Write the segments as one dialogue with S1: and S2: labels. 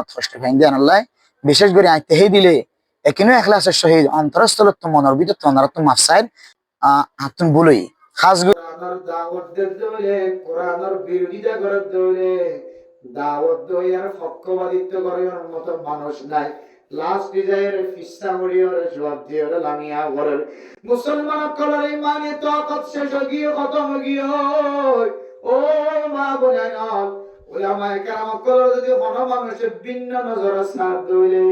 S1: মত ফষ্ট ভেঙ্গে আনাল্লাই বিশেষ করে আইতে হে দিলে একিনো এখলাসের সহিত অন্তরস্থলত তো মনের ভিতর তো অনারত মাফসাইদ হাতুন বলই খাস
S2: কোরআনের দাওয়াত দিতে হলে কোরআনের বিরোধিতা করতে হলে দাওয়াত দেওয়ার পক্ষপাতিত্ব করার মতো মানুষ নাই। লাস্ট ডিজাইর ফিসা করিও জবাব দিয়ে লামিয়া করে মুসলমান কলার ইমানে তাকত শেষ গিয়ে খতম গিয়ে ও মা বোনেন উলামায়ে কেরাম কলার যদি কোন মানুষের ভিন্ন নজরে সাথ দিলে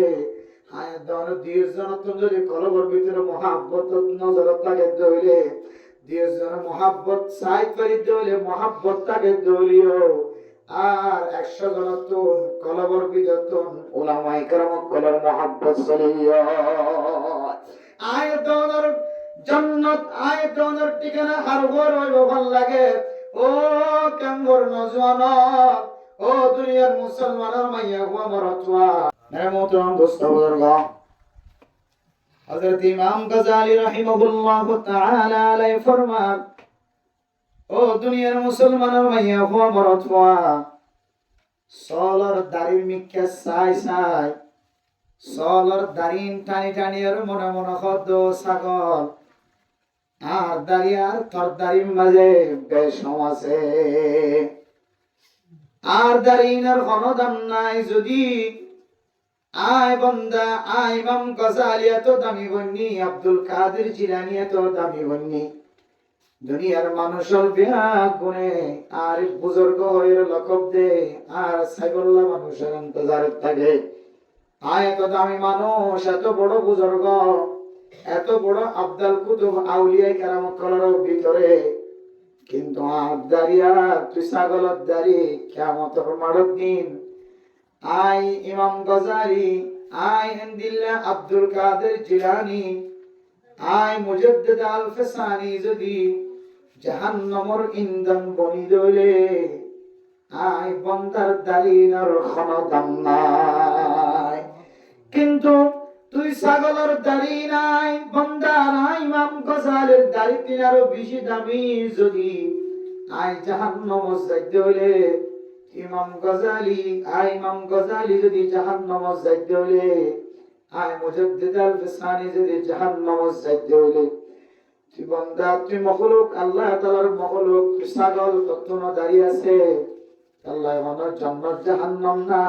S2: হায় দন দিয়ের জন্য তুমি যদি কলবর ভিতরে মহাব্বত নজর থাকে দিলে দিয়ের জন্য মহাব্বত সাইড করে দিলে মহাব্বত থাকে দিলিও আর 100 জন তুন কলবর বিদতন উলামায়ে কেরাম কলার মহাব্বত চলিও আয়াতর জান্নাত আয়াতর ঠিকানা হারবর হইব ভাল লাগে। ও কামর নজওয়ান ও দুনিয়ার মুসলমানের মাইয়া হুয়া মরতওয়া মেরে মোহতরম দোস্ত বুজুর্গ হযরত ইমাম গাজ্জালী রাহিমাহুল্লাহ তাআলা আলাইহি ফরমান ও দুনিয়ার মুসলমানের মাইয়া হুয়া মরতওয়া সলর দাড়ির মিক্কা সাই সাই সলর দাড়িন টানি টানি আর মনে মনে হদ ছাগল আর দাড়ি আর তোর দাড়ির মাঝে বেশ আছে আর দাড়িনার কোনো দাম নাই। যদি আয় বন্দা আয় ইমাম গাজ্জালী এত দামি বন্নি আব্দুল কাদের জিলানী এত দামি বন্নি দুনিয়ার মানুষের বিয়া গুনে আর বুজুর্গ হয়ে লকব দে আর সাইবুল্লাহ মানুষের ইন্তজারে থাকে। আয় এত দামি মানুষ এত বড় বুজুর্গ এত বড় আব্দুল কুতুব আউলিয়া কেরাম কলার ভিতরে কিন্তু আর দাঁড়িয়া তুই ছাগলের দাড়ি কিয়ামতের মাঠের দিন আই ইমাম গাজ্জালী আই হিন্দিল্লাহ আব্দুল কাদের জিলানী আই মুজাদ্দিদ আল ফিসানি যদি জাহান্নামের ইন্ধন বনি দইলে আই বন্দার দাড়ির কোনো দাম নাই। কিন্তু তুই ছাগলের দাড়ি নাই বন্দা নাই ইমাম গাজ্জালীর দাড়ি তিনারও বেশি দামি যদি আই জাহান্নামে যাইতে হইলে ইমাম গাজ্জালী যদি জাহান্নামে যাইতে হইলে আই মুজাদ্দিদ আল ফিসানি যদি জাহান্নামে যাইতে হইলে তুই বন্দা তুই মখলুক আল্লাহ তাআলার মখলুক ছাগল কতনো দাঁড়িয়ে আছে আল্লাহ মনের জান্নাত জাহান্নাম না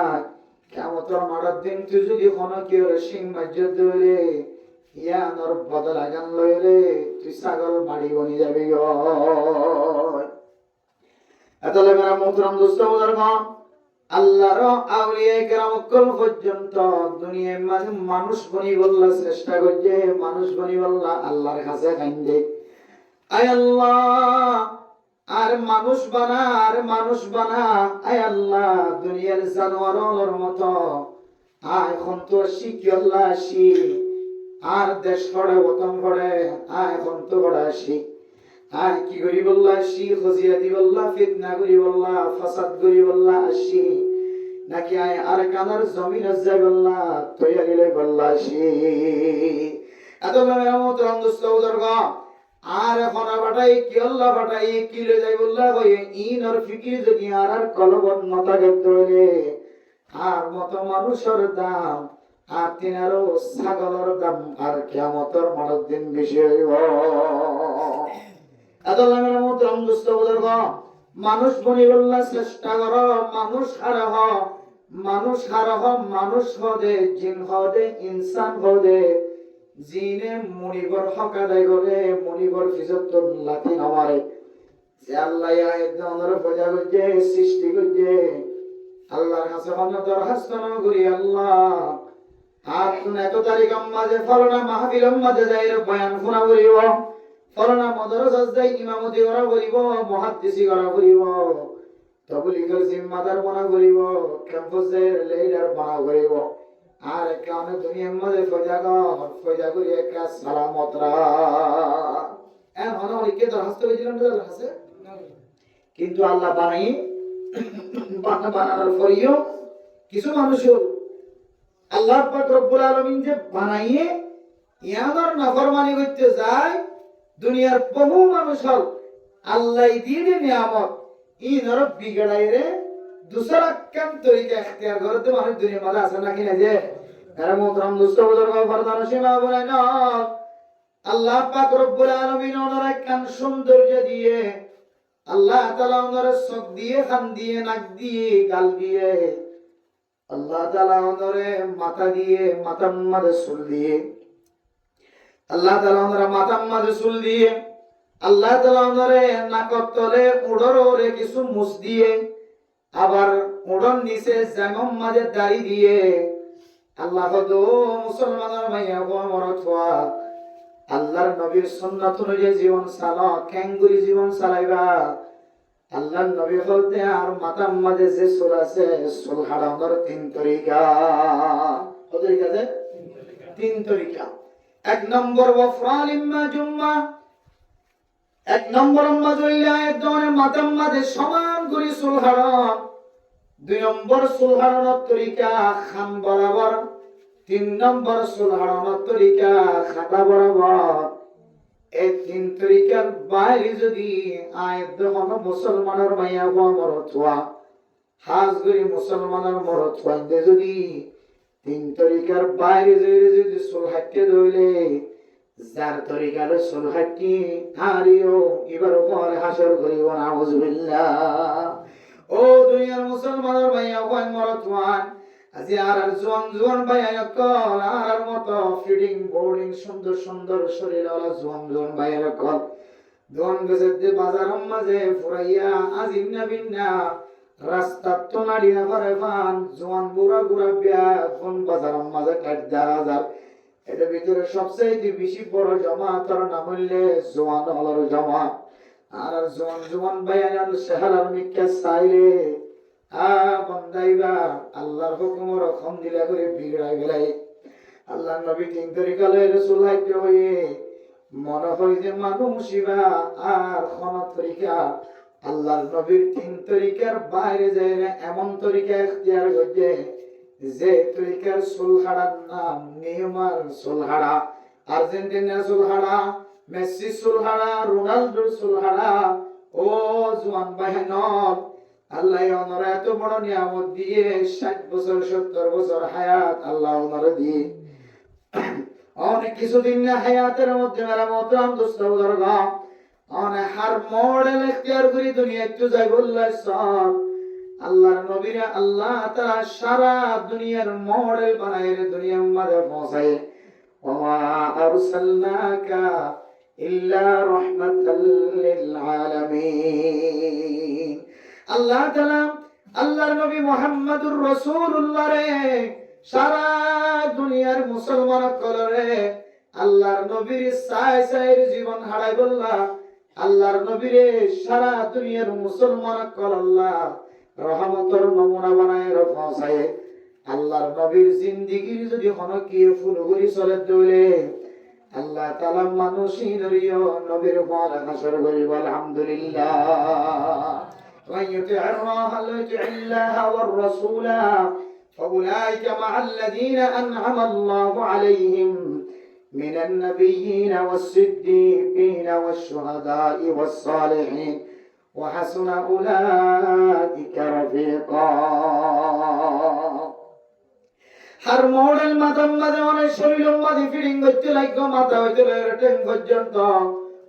S2: কিয়ামতের মাঠের দিন তুই যদি কোনো কেউ সিং মসজিদ দিলে ইয়ানোর বদল আগান লইলে তুই ছাগল মারি বনি যাবি গো। এতলে মেরা মোহতরম দোস্ত বুজুর্গ আল্লাহর আউলিয়া কেরাম কল পর্যন্ত দুনিয়ার মাঝে মানুষ বনি বললা চেষ্টা করছে মানুষ বনি বললা আল্লাহর কাছে কান্দে আয় আল্লাহ আর মানুষ বানা আয় আল্লাহ দুনিয়ার জানোয়ারের মতো আয় এখন তো শিখি আল্লাহ শিখ আর দেশ পড়ে বতন পড়ে আয় এখন তো বড় শিখ আয় কি করি বললা শিখ হজিয়াতি বললা ফিতনা করি বললা ফাসাদ করি বললা আসি নাকি আয় আর কানার জমিন যাই বললা তৈয়া গেলে বললা শিখ এত মেরা মোহতরম দোস্ত বুজুর্গ আর এখন বাটাই কি আল্লাহ বাটাই কি লে যাই বললা কই ইন আর ফিকির যদি আর কলবত মাথা গেতে হইলে আর মত মানুষের দাম আর তিনারও ছাগলের দাম আর কিয়ামতের মাঠের দিন বেশি হইব। আল্লাহ মেরা মোহতরম দোস্ত বুজুর্গ মানুষ বনি বললা চেষ্টা করো মানুষ হারহ মানুষ হদে জিন হদে ইনসান হদে জিনে মনিবর হক আদায় করে মনিবর ফিজত লাথি নামারে যে আল্লাহ একদমের পূজা করছে সৃষ্টি করছে আল্লাহর কাছে দরখাস্ত না করি আল্লাহ আর তুমি এত তারিখ মাঝে ফলনা মাহফিল মাঝে যাই বয়ান শোনা করিব ফলনা মাদ্রাসা যাই ইমামতি করা করিব মুহাদ্দিসি করা করিব তাবলীগের জিম্মাদার বনা করিব ক্যাম্পাসের লিডার বনা করিব আর কানে দুনিয়ার মধ্যে ফয়জা করি একটা সালামত রাখ এন অনেকে দরখাস্ত করেছিলেন আছে কিন্তু আল্লাহ বানানোর পরেও কিছু মানুষ আল্লাহ পাক রব্বুল আলামিন যে বানাইয়ে ইয়ামার নাফরমানি করতে যায় দুনিয়ার বহু মানুষ আল্লাহ দিয়ে নিয়ামত ই নরব বিগড়াইরে दूसरा कम तरीका इख्तियार करो तुम्हारी दुनिया में आसान ना कि नहीं जे मेरे मोहतरम दोस्तों बुजुर्गों फरदान सीमा बोले ना अल्लाह पाक रब्बुल आलमीन ওনারা কান সৌন্দর্য দিয়ে আল্লাহ তাআলা ওনারা চোখ দিয়ে কান দিয়ে নাক দিয়ে গাল দিয়ে আল্লাহ তাআলা ওনারে মাথা দিয়ে মাথার মধ্যে চুল দিয়ে আল্লাহ তাআলা ওনারা মাথার মধ্যে চুল দিয়ে আল্লাহ তাআলা ওনারে নাকর তলে উড়রে কিছু মুছ দিয়ে আবার উড়ন নিচে জাঙ্গম মাঝে দাড়ি দিয়ে আল্লাহ তো মুসলমানের মাইয়া মরত হওয়া আল্লাহর নবীর সুন্নাত অনুযায়ী জীবন চালা কেঙ্গুরি জীবন চালাইবা আল্লাহর নবী বলতে আর মাথার মাঝে যে চুল আছে চুল হারানোর তিন তরিকা কত তরিকা আছে তিন তরিকা এক নম্বর ওয়াফরাল ইম্মা জুম্মা এক নম্বর মাযুল্লা একজনের মাথার মাঝে সমান করে চুল হারান দুই নম্বর চুল হারানোর তরিকা খান বরাবর তিন নম্বর চুল হারানোর তরিকা খাতা বরাবর এই তিন তরিকার বাইরে যদি আয়াত দেখুন মুসলমানের মাইয়া হওয়া মরত হওয়া হাজ করে মুসলমানের মরত হওয়া যদি তিন তরিকার বাইরে যদি চুল হাঁটতে ধরলে যার তরিকালে চুল হাঁটি হারিও এবার পরে হাসর করিব নাউজুবিল্লাহ ও দুনিয়ার মুসলমানের ভাইয়া কয় মরতওয়ান আজি আর জোয়ান ভাইয়া কল আর মতো ফিডিং বোর্ডিং সুন্দর সুন্দর শরীরওয়ালা জোয়ান ভাইয়া কল দোয়ান গজে বাজারের মাঝে ফুরাইয়া আজিম না বিন্না রাস্তা তো নাড়ি না পারে ফান জোয়ান বুড়া বুড়া বিয়া কোন বাজারের মাঝে কাট দেখা যায় এটা ভিতরে সবচেয়ে বেশি বড় জমাতের নাম হইলে জোয়ান হলার জমাত আর জোয়ান ভাইয়ার চেহারার মিক্কা চাইলে বন্দাইবা আল্লাহর হুকুমের রকম দিলা করে বিগড়াই গেলাই আল্লাহর নবী তিন তরিকা লয়ে রাসূল হাইতে হয়ে মনে হয় যে মানুষিবা আর কোন তরিকা আল্লাহর নবীর তিন তরিকার বাইরে যায় না এমন তরিকা ইখতিয়ার করছে যে তরিকার সুলহাড়ার নাম নেইমার সুলহাড়া আর্জেন্টিনার সুলহাড়া মেসি সুলহাড়া রোনালদোর সুলহাড়া ও জওয়ান বাহিনত আল্লাহ ওনারা এত বড় নিয়ামত দিয়ে 60 বছর 70 বছর হায়াত আল্লাহ ওনারা দিয়ে অনেক কিছুদিন না হায়াতের মধ্যে মেরা মোহতরম দোস্ত বুজুর্গ অনেক হার মডেল ইখতিয়ার করি দুনিয়া একটু যাই বললাই সব আল্লাহর নবীরে আল্লাহ তাআলা সারা দুনিয়ার মডেল বানায় দুনিয়ার মধ্যে পৌঁছায় ওয়া আরসালনাকা ইল্লা রাহমাতাল লিল আলামিন আল্লাহ তাআলা আল্লাহর নবী মুহাম্মদুর রাসূলুল্লাহ রে সারা দুনিয়ার মুসলমান কলরে আল্লাহর নবীর সাইর জীবন হারাই বললা আল্লাহর নবীরে সারা দুনিয়ার মুসলমান কল আল্লাহ রহমতের নমুনা বানায় পৌঁছায় আল্লাহর নবীর জিন্দেগির যদি হনকি ফুল করি চলে দইলে আল্লাহ তাআলা মানুষই নরিও নবীর পর হাসর করিব আলহামদুলিল্লাহ ওয়া ইউতি'আর রাহাল ইল্লাহ ওয়ার রাসূলা ফাউলাইকা মা'আল্লাযীনা আন'আমা আল্লাহু আলাইহিম মিনান নাবিয়্যিনা ওয়াস-সিদ্দীকিনা ওয়াশ-শুহাদা'i ওয়াস-সালিহিন وحسن أولئك رفيقا हर मॉडल मातम मादे অনেক শরীর মাদি ফিডিং করতে লাগো মাথা হইতে রেটেন পর্যন্ত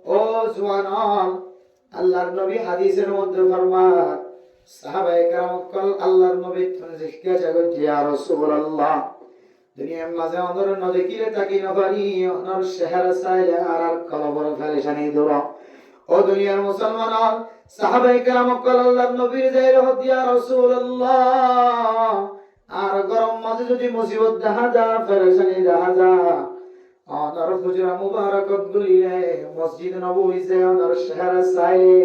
S2: ও জওয়ান আল্লাহর নবী হাদিসের মধ্যে ফরমান সাহাবায়ে কেরাম কল আল্লাহর নবী জিজ্ঞাসা জাগো ইয়া রাসূলুল্লাহ দুনিয়ার মাঝে অনর নদী কিরে তাকি না পারি অনর শহর সাইলে আর কলবর ফেলেশানি দূর ও দুনিয়ার মুসলমান সাহাবায়ে কেরাম কল আল্লাহর নবীর যাইরে হদ ইয়া রাসূলুল্লাহ আর গরম মাঝে যদি মুসিবত দেখা যা ফেরেশানি দেখা যা অনর হুজরা মুবারাকাত গুলিয়ে মসজিদ নববীতে অনর শহর সাইলে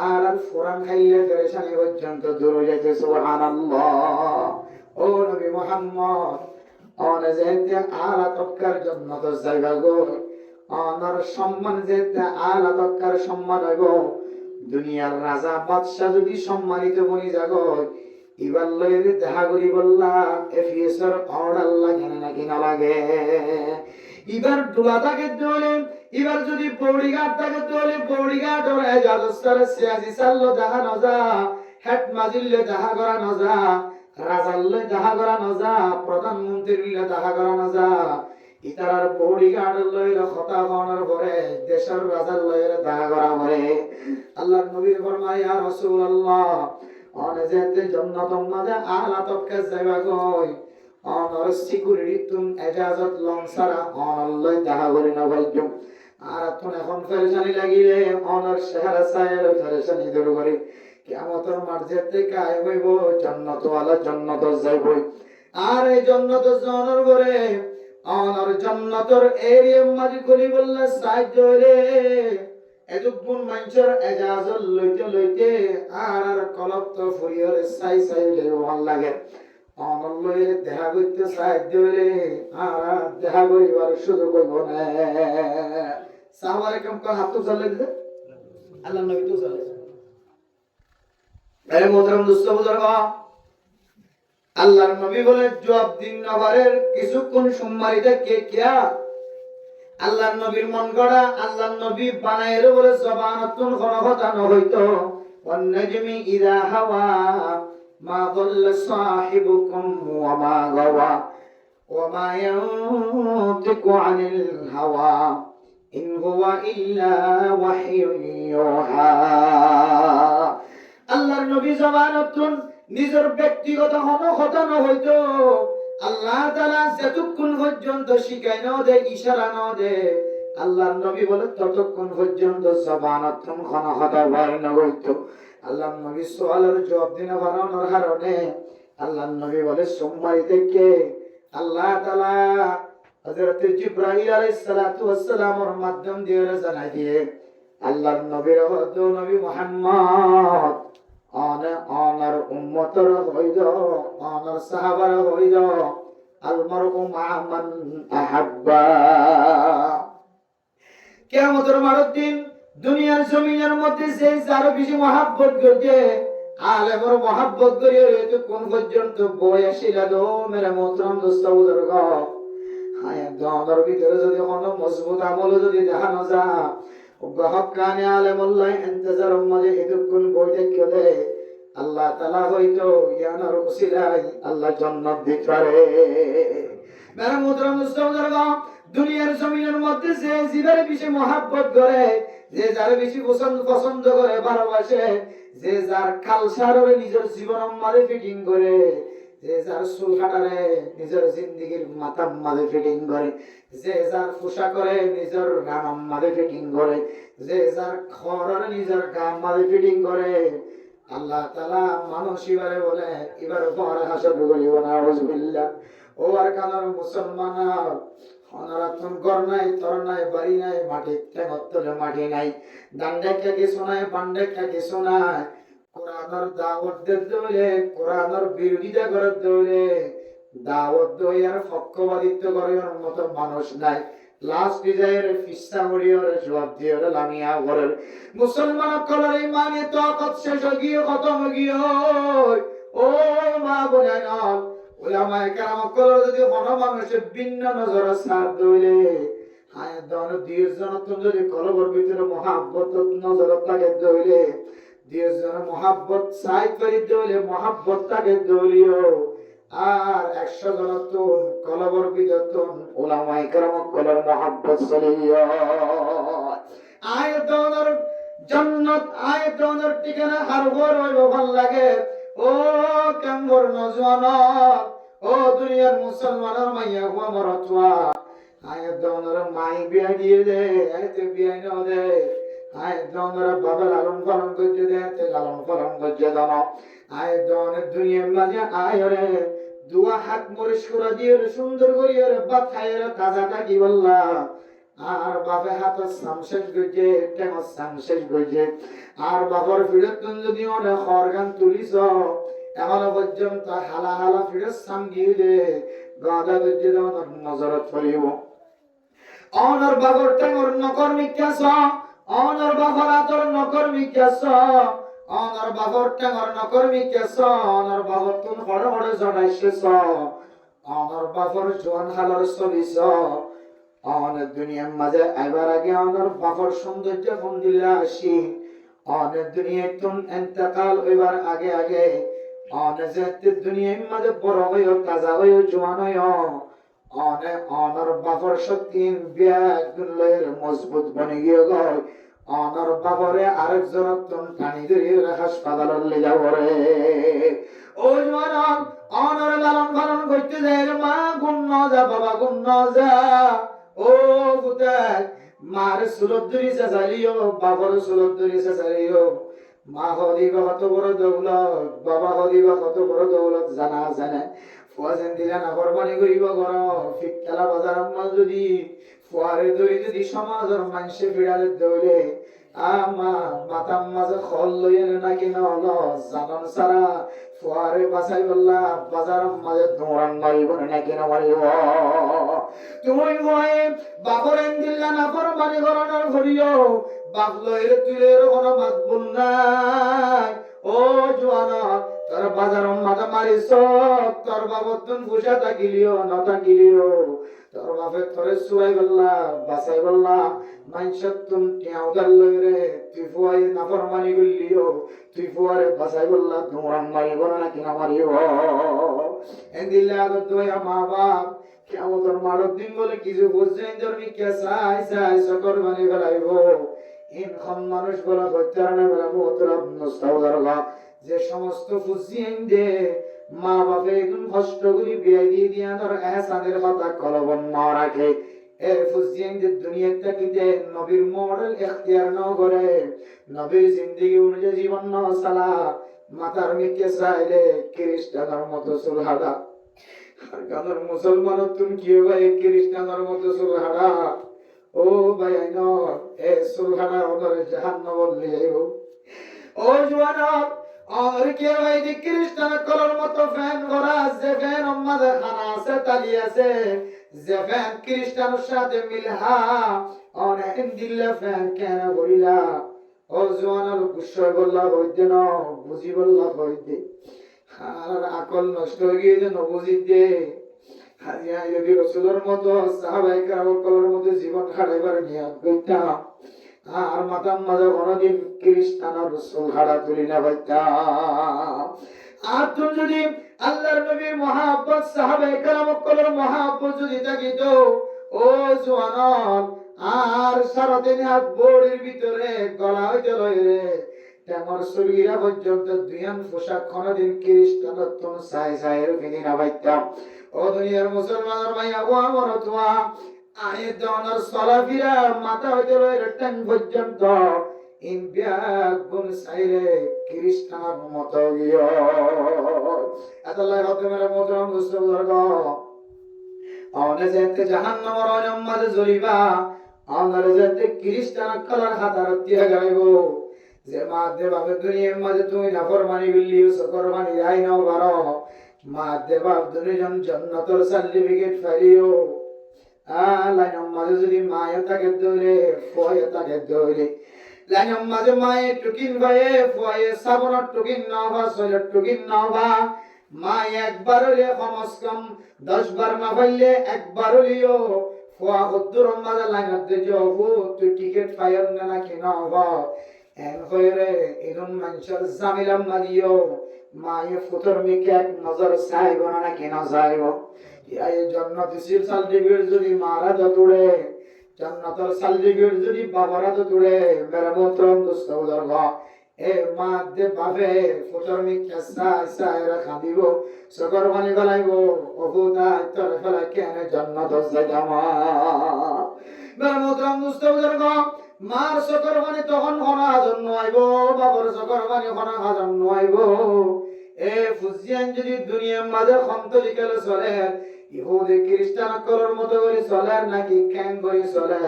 S2: আর ফুরান খাইলে ফেরেশানি পর্যন্ত দূর হয়ে যায় সুবহানাল্লাহ ও নবী মুহাম্মদ অন যেতে আলা তক্কার জন্য তো জায়গা গো অনর সম্মান যেতে আলা তক্কার সম্মান গো দুনিয়ার রাজা বাদশা যদি সম্মানিত বনি জাগো এবার লইরে দেখা করি বললা এফিএসর অর্ডার লাগে না নাকি না লাগে এবার ডুলা থাকে দলে এবার যদি বডিগার্ড থাকে দলে বডিগার্ড ওর এজাজস্তার সিয়াজি সাল্লো দেখা না যা হেড মাজিলে দেখা করা নজা, রাজাল্লে দেখা করা নজা, প্রধানমন্ত্রীলে দেখা করা নজা, ইতার বডিগার্ড লইলে কথা কওয়ার পরে দেশের রাজার লইলে দেখা করা পরে আল্লাহর নবী ফরমায় ইয়া রাসূলুল্লাহ অনে যেতে জান্নাতুল মাঝে আলা তবকে যাইবা গই অনর সিকিউরিটি তুম এজাজত লং সারা অনল্লাই দেখা করি না বলছো আর তুমি এখন ফেরেশানি লাগিলে অনর শহর সায়ের ফেরেশানি দূর করে কিয়ামতের মাঠ যেতে কায় হইব জান্নাত ওয়ালা জান্নাত যাইবই আর এই জান্নাত জানার পরে অনর জান্নাতের এরিয়া মাঝে কলি বললে সাহায্য রে এদুগুন মানুষের এজাজত লইতে লইতে আর কলব তো ফুরিয়র সাই সাই ভাল লাগে অনল্লয়ে দেখা করতে সাহায্য রে আর দেখা করিবার সুযোগ হইব না সাহাবায়ে কেরাম কো হাত চলে দিতে আল্লাহ নবী তো চলে আরে মোহতরম দোস্ত বুজুর্গ আল্লাহর নবী বলে জবাব দিন নগরের কিছুক্ষণ সম্মানিতে কে কিয়া আল্লাহর নবীর মন গড়া আল্লাহর নবী বানাইলো বলে জবানতুন কোন কথা ন হইতো ওয়ান নাজমি ইযা হাওয়া মা দাল্লা সাহিবুকুম ওয়া মা গাওয়া ওয়া মা ইয়ানতিকু আনিল হাওয়া ইন হুয়া ইল্লা ওয়াহয়ুন ইউহা আল্লাহর নবী জবানতুন নিজের ব্যক্তিগত কোন কথা ন হইতো আল্লাহ তাআলা যতক্ষণ পর্যন্ত শিখাই না দে ইশারা না দে আল্লাহর নবী বলে ততক্ষণ পর্যন্ত জবানতুন কোন কথা বার না হইতো আল্লাহর নবী সুআলের জবাব দিনা বানানোর কারণে আল্লাহর নবী বলে সোমবারে থেকে আল্লাহ তাআলা হযরত জিবরাইল আলাইহিস সালাতু ওয়াস সালামের মাধ্যম দিয়ে জানাই দিয়ে আল্লাহর নবীর হযরত নবী মুহাম্মদ অনার উম্মতর হইল অনার সাহাবার হইল আলমারু মা মান আহাব্বা কিয়ামতের মাঠের দিন দুনিয়ার জমিনের মধ্যে যে যার বেশি মহব্বত করতে আলেমর মহব্বত করিয়ে রয়েছে কোন পর্যন্ত বই আসিলা দো মেরে মোহতরম দোস্ত বুজুর্গ হায় দর ভিতরে যদি কোনো মজবুত আমল যদি দেখানো যা হক্কানি আলেমুল্লাহ ইন্তজার মধ্যে এতক্ষণ বই দেখলে আল্লাহ তাআলা হয়তো ইয়ানার উসিলাই আল্লাহ জান্নাত দিতে পারে মেরে মোহতরম দোস্ত বুজুর্গ দুনিয়ার জমিনের মধ্যে যে জীবের বেশি মহব্বত করে যে যার বেশি পছন্দ করে ভালোবাসে যে যার কালচারে নিজের জীবনের মাঝে ফিটিং করে যে যার চুল কাটারে নিজের জিন্দেগির মাথার মাঝে ফিটিং করে যে যার পোশাক করে নিজের গানার মাঝে ফিটিং করে যে যার খড়রে নিজের গাম মাঝে ফিটিং করে আল্লাহ তাআলা মানুষ এবারে বলে এবার পরে হাসর করিব না আউযুবিল্লাহ ও আর কানার মুসলমান অনারাতন ঘর নাই তর নাই বাড়ি নাই মাটি টেঙ্গতলে মাটি নাই দান্ডেকে কিছু নাই বান্ডেকে কিছু নাই কোরআনের দাওয়াত দিলে কোরআনের বিরোধিতা করে দিলে দাওয়াত দই আর পক্ষপাতিত্ব করার মতো মানুষ নাই লাস্ট ডিজাইর ফিসা মরিয়র জবাব দিয়ে লামিয়া ঘরের মুসলমান কলার ইমানে তাকত শেষ গিয়ে খতম গিয়ে ও মা বোনেরা উলামায়ে কেরাম কলার যদি কোনো মানুষের ভিন্ন নজরে সাথ দিলে হায় দন দিয়েজন তুমি যদি কলবর ভিতরে মহব্বত নজরে থাকে দিলে দিয়েজন মহব্বত সাই করে দিলে মহব্বত থাকে দিলিও আর 100 জন তুন কলবর ভিতর তুন উলামায়ে কেরাম কলার মহব্বত চলিও আয়াতর জান্নাত আয়াতর ঠিকানা হারবার হইব ভাল লাগে ও কামর নজওয়ান ও দুনিয়ার মুসলমানের মাইয়া হুয়া মরতওয়া আয়াতর মাই বিয়া দিয়ে দে এতে বিয়া না দে আয়াতর বাবা লালন পালন করতে দে তে লালন পালন করতে দাও আয়াতর দুনিয়ার মাঝে আয়রে দুয়া হাত মরিশ করে দিয়ে সুন্দর করিয়ে বাত খাইরে তাজা থাকি বললা আর বাপে হাত সামশেষ গজে টেম সামশেষ গজে আর বাবার ফিরত যদি অনেক খরগান তুলিস এখনো পর্যন্ত হালা হালা ফিরত সাম গিয়ে গাদা গজে নজরত ফলিব অনর বাবার টেঙ্গর নকর মিক্যাস অনর বাবার আতর নকর মিক্যাস অনর বাবার টেঙ্গর নকর মিক্যাস অনর বাবার তুন হড় হড় জড়াইছিস অনর বাবার জোয়ান হালার চলিস অনেক দুনিয়ার মাঝে এবার আগে অনর বাবার সৌন্দর্য কোন দিলে আসি অনেক দুনিয়ায় তুম এন্তেকাল হইবার আগে আগে অনেক যেতে দুনিয়ার মাঝে বড় হইও তাজা হইও জোয়ান হইও অনেক অনর বাপর শক্তিন ব্যাগ লয়ের মজবুত বনে গিয়ে গয় অনর বাপরে আরেকজন তুম টানি ধরিয়ে হাসপাতাল লে যাবো রে ও জোয়ান অনর লালন পালন করতে যায় রে মা গুণ ন যা বাবা গুণ ন যা ও বুতাই মার সুলত ধরিছে চালিও বাবার সুলত ধরিছে চালিও মা হদিবা কত বড় দৌলত বাবা হদিবা কত বড় দৌলত জানা জানে ফুয়াজেন দিলে না কোরবানি করিব ঘর ফিটকালা বাজার আম্মা যদি ফুয়ারে ধরি যদি সমাজের মানুষে ফিরালে দৌলে আমা মাতাম মাঝে খল লইয়ে নাকি নল জানন সারা ফুয়ারে বাসাই বললা বাজার মাঝে দৌড়ান মারিব নাকি না মারিব তুমি ভয়ে বাবরেন দিল্লা না কোরবানি করানোর ঘরিও বাপ লইরে তুলে কোনো মাতবুল নাই ও জোয়ানা তোর বাজার মাথা মারিস তোর বাবর তুমি বুঝা থাকিলিও না থাকিলিও তোর বাপে তোরে সুয়াই বললা বাসাই বললা মাইনসত তুমি টিয়াও গাল লইরে তুই ফুয়াই নাফরমানি গলিও তুই ফুয়ারে বাসাই বললা দৌড়ান মারিব না কিনা মারিব এন্দিল্লা আদর দয়া মা বাপ কেমন তোর মারত দিন বলে কিছু বুঝছেন ধর্মী কে চাই চাই সকর মানে ফেলাইব ইনখন মানুষ বলা হত্যারণে বেড়াবো তোরা নস্তাবদার যে সমস্ত বুঝিয়েন দে মা বাপে একদম কষ্ট করি বিয়ে দিয়ে দিয়া ধর এহসানের কথা কলবন না রাখে এ ফুজিয়েন যে দুনিয়াতে কিতে নবীর মডেল এখতিয়ার ন করে নবীর জিন্দেগি অনুযায়ী জীবন ন সালা মাতার মিকে চাইলে খ্রিস্টানের মতো সুলহাদা আর কাদের মুসলমান তুমি কি ভাই খ্রিস্টানের মতো সুলহাদা ও ভাই আইন এ সুলহাদা ওদের জাহান্নাম বললে ও জওয়ানা আর কে ভাই দি খ্রিস্টান কলার মতো ফ্যান করা যে ফ্যান আমাদের খানা আছে তালি আছে যে ফ্যান খ্রিস্টানের সাথে মিলহা অনেক দিল্লা ফ্যান কেন বলিলা ও জওয়ানার গুসয় বললা বৈদ্য ন বুঝি বললা বৈদ্য আর আকল নষ্ট হয়ে গিয়ে যেন বুঝি দে হাজিয়া যদি রসুলের মতো সাহাবাই কারামকলের মতো জীবন খাড়াইবার নিয়াত করতাম আর মাতাম মাঝে কোনদিন খ্রিস্টানের রসুল হাড়া তুলি না পাইতাম আর তুমি যদি আল্লাহর নবীর মহাব্বত সাহাবাই কারামকলের মহাব্বত যদি থাকিত ও জওয়ান আর সারাদিন হাত বোর্ডের ভিতরে গলা হইতে লইরে তেমন শরীরা পর্যন্ত দুইয়ান পোশাক কোনদিন খ্রিস্টানত্ব সাই সাইয়ের ফিনি না পাইতাম ও দুনিয়ার মুসলমানের ভাই আবু আমার তোয়া আয়ে দনার সলাফিরা মাথা হইতে লইরে টান পর্যন্ত ইন্ডিয়া গুণ সাইরে খ্রিস্টান মত গিয়ে আল্লাহ হতে মেরে মোতরম মুসলমান অনে যেতে জাহান্নামের অনম্মাদে জ্বলিবা অনরে যেতে খ্রিস্টান কলার হাতার দিয়া গাইব যে মা দে বাপে দুনিয়ার মাঝে তুমি নাফরমানি বিল্লিও সকরমানি রাই নাও বারো মা দে বাপ দুনিজন জান্নাতের সার্টিফিকেট ফাইলিও লাইনের মাঝে যদি মায়ে তাকে ধরে ফয়ে তাকে ধরে লাইনের মাঝে মায়ে টুকিন ভাইয়ে ফয়ে সাবনের টুকিন নাও বা সলের টুকিন নাও বা মা একবার হলে কমস কম 10 বার না পাইলে একবার হলিও ফোয়া হদ্দুর মাঝে লাইনের দিয়ে তুই টিকিট পাইর না কিনা হবা এন কইরে এরম মানুষের জামিলাম মারিও মায়ে ফুতর মিকে এক নজর চাইব না কি না চাইব এই জান্নাত সিল সার্টিফিকেট যদি মারা যতুড়ে জান্নাতের সার্টিফিকেট যদি বাবারা যতুড়ে মেরে মোহতরম দোস্ত বুজুর্গ এ মা দে বাবে ফুতর মিকে চাই রাখা দিব সকর পানি গলাইব ওহুদা তোর ফলা কেন জান্নাত যাইতামা মেরে মোহতরম দোস্ত বুজুর্গ মার সকর মানে তখন হনা হাজন নয়ব বাবার সকর মানে হনা হাজন নয়ব এ ফুজিয়ান যদি দুনিয়ার মাঝে খন্তলিকালে চলে ইহুদি খ্রিস্টান করার মতো করে চলে নাকি ক্যাং করে চলে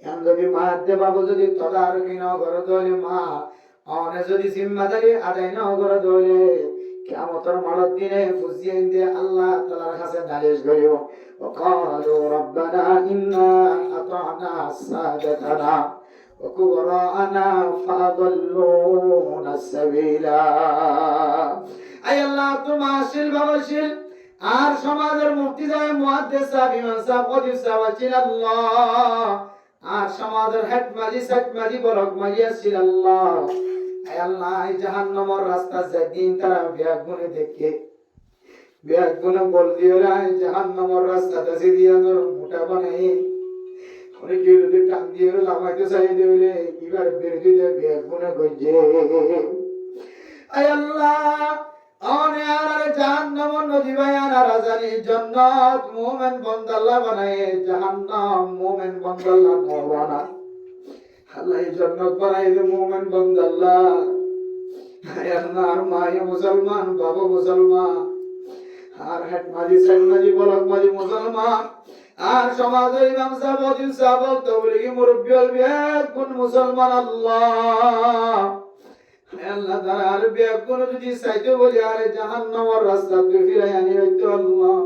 S2: এম যদি মা দে বাবু যদি তদারকি ন করে দলে মা অনে যদি জিম্মাদারি আদায় ন করে দলে কিয়ামতের মাঠের দিনে ফুজিয়ান দিয়ে আল্লাহ তাআলার কাছে নালিশ করিব وقالوا ربنا إنا أطعنا سادتنا وكبراءنا فأضلونا السبيلا أي الله تماشل بغشل আর সমাজের মুফতি সাহেব মুহাদ্দিস সাহেব ইমাম সাহেব কদির সাহেব ছিল আল্লাহ আর সমাজের হেড মাঝি সাইড মাঝি বলক মাঝি আসছিল আল্লাহ, আয় আল্লাহ এই জাহান্নামের রাস্তা যেদিন তারা ব্যাগ গুনে দেখে ব্যাগ গুনে বল দিও রায় জাহান্নামের রাস্তাটা সিরিয়া মোটা বানাই অনেক যদি টান দিয়ে লাগাইতে চাই দিলে এবার বেরিয়ে যায় ব্যাগ গুনে গজে। আয় আল্লাহ আনে আর জাহান্নাম নদী বায়ান আর জানি জান্নাত মুমিন বান্দাল্লাহ বানায় জাহান্নাম মুমিন বান্দাল্লাহ বানা। আল্লাহ এই জান্নাত বানায় দে মুমিন বান্দাল্লাহ। আয় আল্লাহ আর মায়ে মুসলমান বাবা মুসলমান আর হেড মাঝি সাইড মাঝি বলক মাঝি মুসলমান আর সমাজের ইমাম সাহেব অজিল সাহেব তবলিগি মুরব্বি হল কোন মুসলমান আল্লাহ আল্লাহ তারা আর বেগুন যদি চাইতে বলি আর জাহান্নামের রাস্তা তুই ফিরাই আনি হইতো আল্লাহ।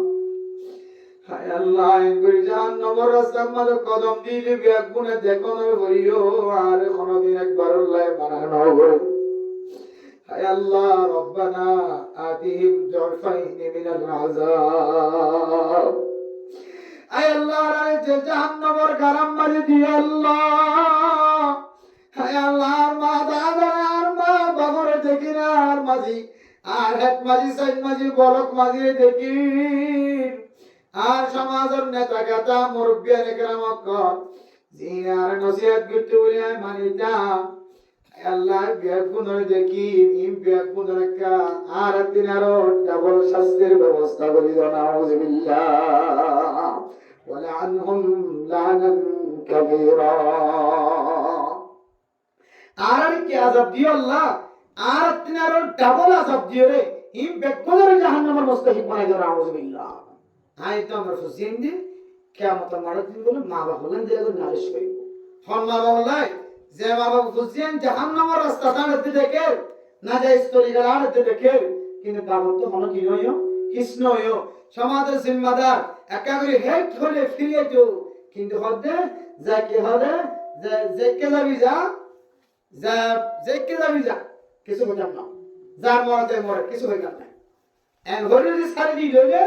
S2: হায় আল্লাহ একবার জাহান্নামের রাস্তার মাঝে কদম দিলে বেগুনে দেখো না বলিও আর কোনদিন একবার আল্লাহ বানানো হবে। হায় আল্লাহ রব্বানা আতিহিম জরফাইনি মিনাল আযাব। আয় আল্লাহ আর যে জাহান্নামের গারাম মাঝে দিয়ে আল্লাহ হায় আল্লাহ আর মা দাদা আর মা বাবরে দেখি না আর মাঝি আর হেড মাঝি সাইড মাঝি বলক মাঝি দেখি আর সমাজের নেতা গাতা মুরব্বী একরামত কর জিনার নসিহত করতে বলি আমি মানি না। আল্লাহ বেগুন দেখি ইম বেগুন রেখা আর দিন আরো ডাবল শাস্তির ব্যবস্থা করি নাউযুবিল্লাহ ওয়ালা আনহুম লানান কাবীরা। আর কি আযাব দিও আল্লাহ আর দিন আরো ডাবল আযাব দিও রে ইম বেগুনের জাহান্নামের মুস্তাহিক বানাই দাও নাউযুবিল্লাহ। আই তো আমরা ফুসিন দি কিয়ামত মারাত দিন বলে মা বাবা বলেন যে এগুলো নালিশ করিব ফোন মা বাবা বলে যে মা বাবা ফুসিন জাহান্নামের রাস্তা টানতে দেখে না যায় স্তরি গলা আনতে দেখে কিন্তু বাবা তো হলো কি নয় কৃষ্ণ হইও সমাজের জিম্মাদার একা করে হেড হলে ফিরিয়ে দিও কিন্তু হদে যা কি হদে যে কে যাবি যা যা যে কে যাবি যা কিছু বুঝাম না যার মরতে মরে কিছু হইলাম না এন হলে যে সারি দি লইলে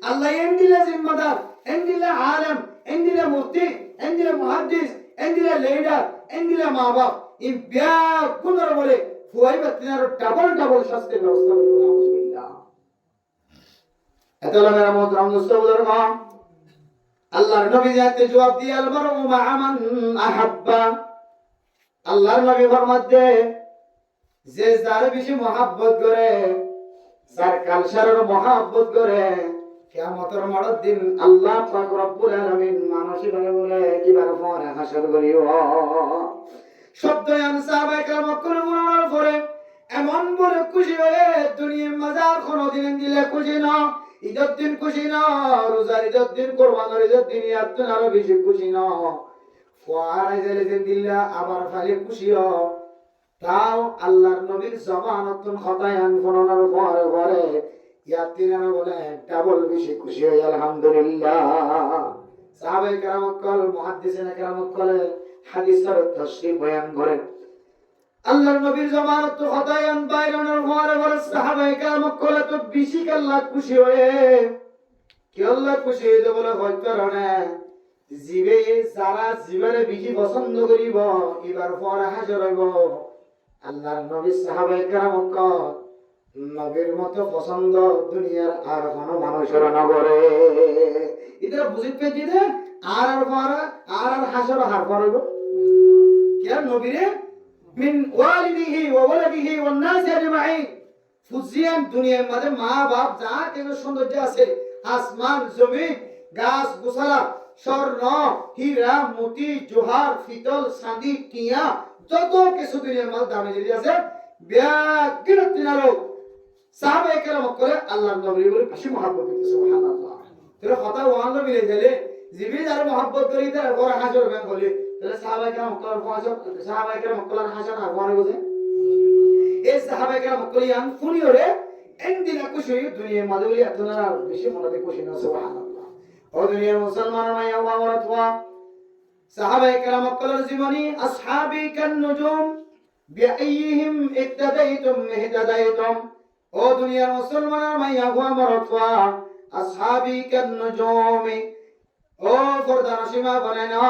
S2: আল্লাহ এন্ডিলে জিম্মাদার এন্ডিলে আলেম এন্ডিলে মুফতি এন্ডিলে মুহাদ্দিস এন্ডিলে লিডার এন্ডিলে মা বাপ এই ব্যাগ গুণর বলে ফুয়াই বাতিনার ডাবল ডাবল শাস্তির ব্যবস্থা করে নাউযুবিল্লাহ। এতলা মেরা মোহতরম দোস্ত বুজুর্গ আল্লাহর নবী যাতে জবাব দিয়ে আল মারউ মা মান আহাব্বা আল্লাহর নবী ফরমাতে যে যার বেশি মহব্বত করে যার কালচারের মহব্বত করে কিয়ামতের মাঠের দিন আল্লাহ পাক রব্বুল আলামিন মানুষের বলে কিবার পরে হাসর করিও শব্দ সাহাবায়ে কেরাম করে বলার পরে এমন বলে খুশি হয়ে দুনিয়ার মাজার কোনদিন দিলে খুশি না ঈদের দিন খুশি না রোজার ঈদের দিন কুরবানির ঈদের দিন এত আরো বেশি খুশি না ফুয়ারাই দিলে দিল্লা আবার খালি খুশি হয় তাও আল্লাহর নবীর জবানতুন খতায়ান ফোনার পরে পরে ইয়াতিনা বলে ডাবল বেশি খুশি হই আলহামদুলিল্লাহ। সাহাবায়ে কেরাম কল মুহাদ্দিসিনে কেরাম কল হাদিসের তাশরীহ বয়ান করেন আল্লাহর নবীর জবানতুন খতায়ান বাইরানোর পরে পরে সাহাবায়ে কেরাম কল তো বেশি আল্লাহ খুশি হয়ে কি আল্লাহ খুশি হয়ে বলে হয়তো রনে জিবে সারা জীবনে বেশি পছন্দ করিব এবার পরে হাজির হইব আল্লাহর নবী সাহাবায়ে কেরাম কল নবীর মতো পছন্দ দুনিয়ার আর কোনো মানুষের না করে এটা বুঝিতে দিলে আর হাসর হার করব কে নবীরে মিন ওয়ালিদিহি ওয়া ওয়ালাদিহি ওয়ান নাস আজমাইন ফুজিয়ান দুনিয়ার মধ্যে মা বাপ যা কিছু সৌন্দর্য আছে আসমান জমিন গাছ গোছালা স্বর্ণ হীরা মোতি জোহার ফিতল চাঁদি টিয়া যত কিছু দুনিয়ার মধ্যে দামি জিনিস আছে ব্যাগিরত দিনারো সাহাবায়ে কেরাম করে আল্লাহর নবী বলে বেশি মহব্বত করতে সুবহানাল্লাহ। তোর কথা ওয়ান নবী গেলে জিবরিল আর মহব্বত করি তার বড় হাজর বেন বলে তাহলে সাহাবায়ে কেরাম করার পয়সা সাহাবায়ে কেরাম করার হাসান আর বড় বুঝে এই সাহাবায়ে কেরাম করিয়ান ফুনিওরে এন্দিনা খুশি দুনিয়ার মধ্যে বলি এতনা বেশি মনে খুশি না সুবহানাল্লাহ। ও দুনিয়ার মুসলমান মাইয়া ওয়া ওয়া সাহাবায়ে কেরাম করার জীবনী আসহাবি কান নুজুম বিআইহিম ইক্তাদাইতুম ইহতাদাইতুম ও দুনিয়ার মুসলমানের মাইয়া গোয়া মরতওয়া আসহাবি কান নুজুম ও ফরদান সীমা বানায় না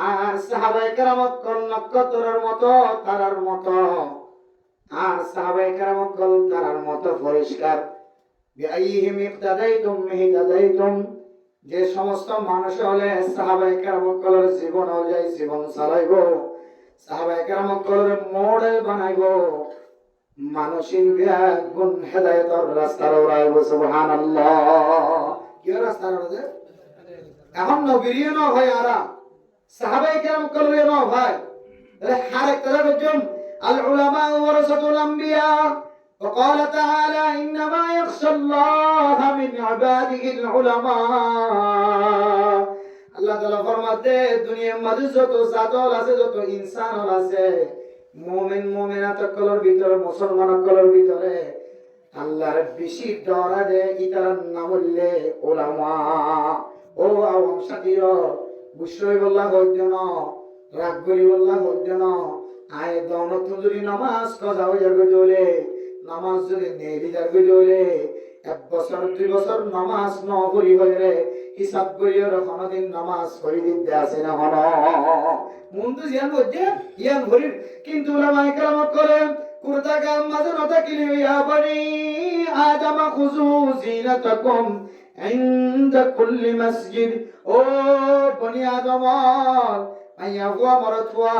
S2: আর সাহাবায়ে কেরাম কল নক্ষত্রের মতো, তারার মতো। আর সাহাবায়ে কেরাম কল তারার মতো পরিষ্কার। বিআইহিম ইক্তাদাইতুম ইহতাদাইতুম, যে সমস্ত মানুষ হলে সাহাবায়ে কেরাম কলের জীবন অনুযায়ী জীবন চালাইবো, সাহাবায়ে কেরাম কলের মডেল বানাইবো, মানসিক গুণ হেদায়েতের রাস্তা ওরাইবো। সুবহানাল্লাহ। কি রাস্তা রয়েছে? এখন নবীরিও ন ভাই, আরা সাহাবায়ে কেরাম কলের ন ভাই, তাহলে হার একটা বলছেন আল উলামা ওয়ারাসাতুল আম্বিয়া। وقال تعالى إنما يخشى الله من عباده العلماء। আল্লাহ তাআলা ফরমাতে দুনিয়ার মধ্যে যত জাতল আছে, যত ইনসান আছে, মুমিন মুমিনাত কলর ভিতরে, মুসলমান কলর ভিতরে আল্লাহর বেশি ডরা দে ইতার নাম হইলে উলামা। ও আওয়াম সাথীরা, বুশরই বল্লাহ হইজন, রাগ করি বল্লাহ হইজন, আয় দৌনত যদি নামাজ কাজা হয়ে যাবে দলে, নামাজ যদি নেরি যাবে দলে, 1 বছর 2 বছর নামাজ ন পড়ি হইরে হিসাব করিও কোনদিন নামাজ পড়ি দিতে আসে না হন মন তো জিয়ান হচ্ছে ইয়ান ভরির। কিন্তু উলামায়ে কেরাম করে কুরতা গাম মাঝে নতা কিলি ইয়া বনি আদম খুযু জিনাতাকুম ইনদা কুল্লি মসজিদ। ও বনি আদম, আইয়া হুয়া মরতওয়া,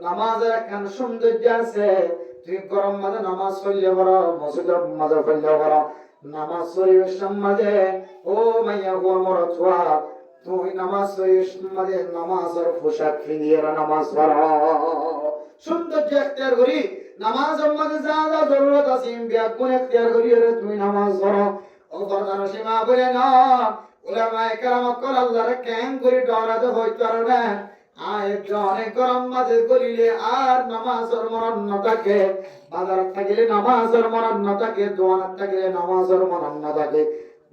S2: নামাজের একখান সৌন্দর্য আছে। তুই গরম মাঝে নামাজ পড়লে বড়, মসজিদের মাঝে পড়লে বড়, নামাজ পরিবেশের মাঝে ও মাইয়া হুয়া মরতওয়া, তুই নামাজ পরিবেশের মাঝে নামাজের পোশাক কিনিয়ে নামাজ পড়। সৌন্দর্য এখতিয়ার করি নামাজের মাঝে যা যা জরুরত আছে ব্যাগুণ এখতিয়ার করি তুই নামাজ পড়। ও বরদান সীমা বলে না, উলামায়ে কেরাম কল আল্লাহর কেন করি ডরাতে হইতো না। আয় অনেক গরম মাঝে গলিলে আর নামাজের মরণ না থাকে, বাজার থাকিলে নামাজের মরণ না থাকে, দোয়ান থাকিলে নামাজের মরণ না থাকে।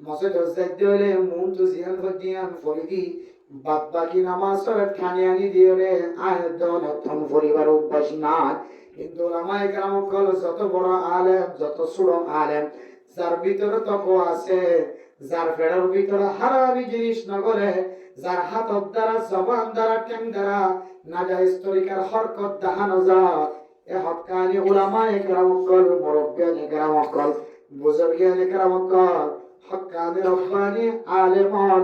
S2: মসজিদের যাইতে হইলে মন তো জিয়ান জিয়ান ফরিদি, বাদ বাকি নামাজের ঠানি আনি দিয়ে রে আয় দনতন পরিবার অভ্যাস নাই। কিন্তু উলামায়ে কেরাম কল যত বড় আলেম, যত ছোট আলেম, যার ভিতরে তাকওয়া আছে, যার পেটের ভিতরে হারামি জিনিস না করে, যার হাতত দ্বারা, জবান দ্বারা, ঠ্যাং দ্বারা নাজায়েজ তরিকার হরকত দেখানো যায়, এ হক্কানি উলামায়ে কেরাম কল, মুরব্বিয়ানে কেরাম কল, বুজুর্গানে কেরাম কল, হক্কানি রব্বানি আলেমন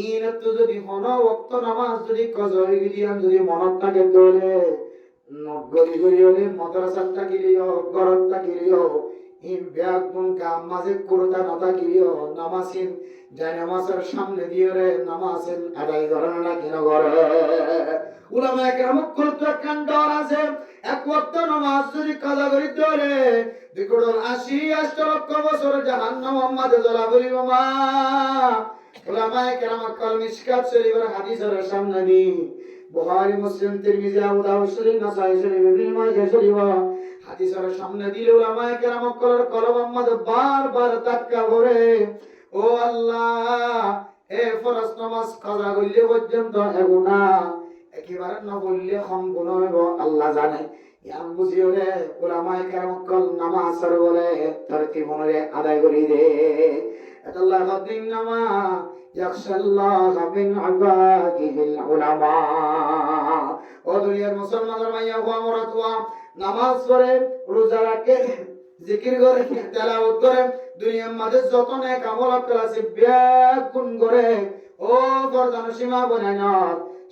S2: ইন তো যদি মন ওয়াক্ত নামাজ যদি কজরি গিয়ান যদি মনত থাকে তোলে নগরি গরি হলে মাদ্রাসা থাকিলিও, ঘরত থাকিলিও, ইন ব্যাগুন কাম মাঝে কুরতা নতা কিলিও, নামাজিন যাই নামাজের সামনে দিয়ে রে নামাজের আদায় করে না কিনা করে। উলামায়ে কেরাম কল তো একখান ডর আছে, এক ওয়াক্ত নামাজ যদি কাজা করি তোলে 2.80 লক্ষ বছর জাহান্নাম মাঝে জ্বলা বলিব মা। উলামায়ে কেরাম কল মিশকাত শরীফের হাদিসের সামনে দি বুখারী, মুসলিম, তিরমিজি, আবু দাউদ শরীফ, নাসাঈ শরীফ, ইবনে মাজাহ শরীফ হাদিসের সামনে দিলে উলামায়ে কেরাম কলের কলব মাঝে বারবার ধাক্কা করে। ও আল্লাহ, এ ফরজ নামাজ কাজা করলে পর্যন্ত এগুনা, একেবারে না বললে কম গুণ হইব আল্লাহ জানে। ইয়ান বুঝিও রে উলামায়ে কেরাম কল নামাজের বলে তরতিব মনে আদায় করি দে। এটা আল্লাহ কদিন নামা ইয়াখশাল্লাহ মিন ইবাদিহিল উলামা। ও দুনিয়ার মুসলমানের মাইয়া হুয়া মরাতুয়া, নামাজ পড়ে, রোজা রাখে, জিকির করে, তেলাওয়াত করে, দুনিয়ার মাঝে যত নেক আমল আছে ব্যাগুণ করে। ও বরদান সীমা বনে না,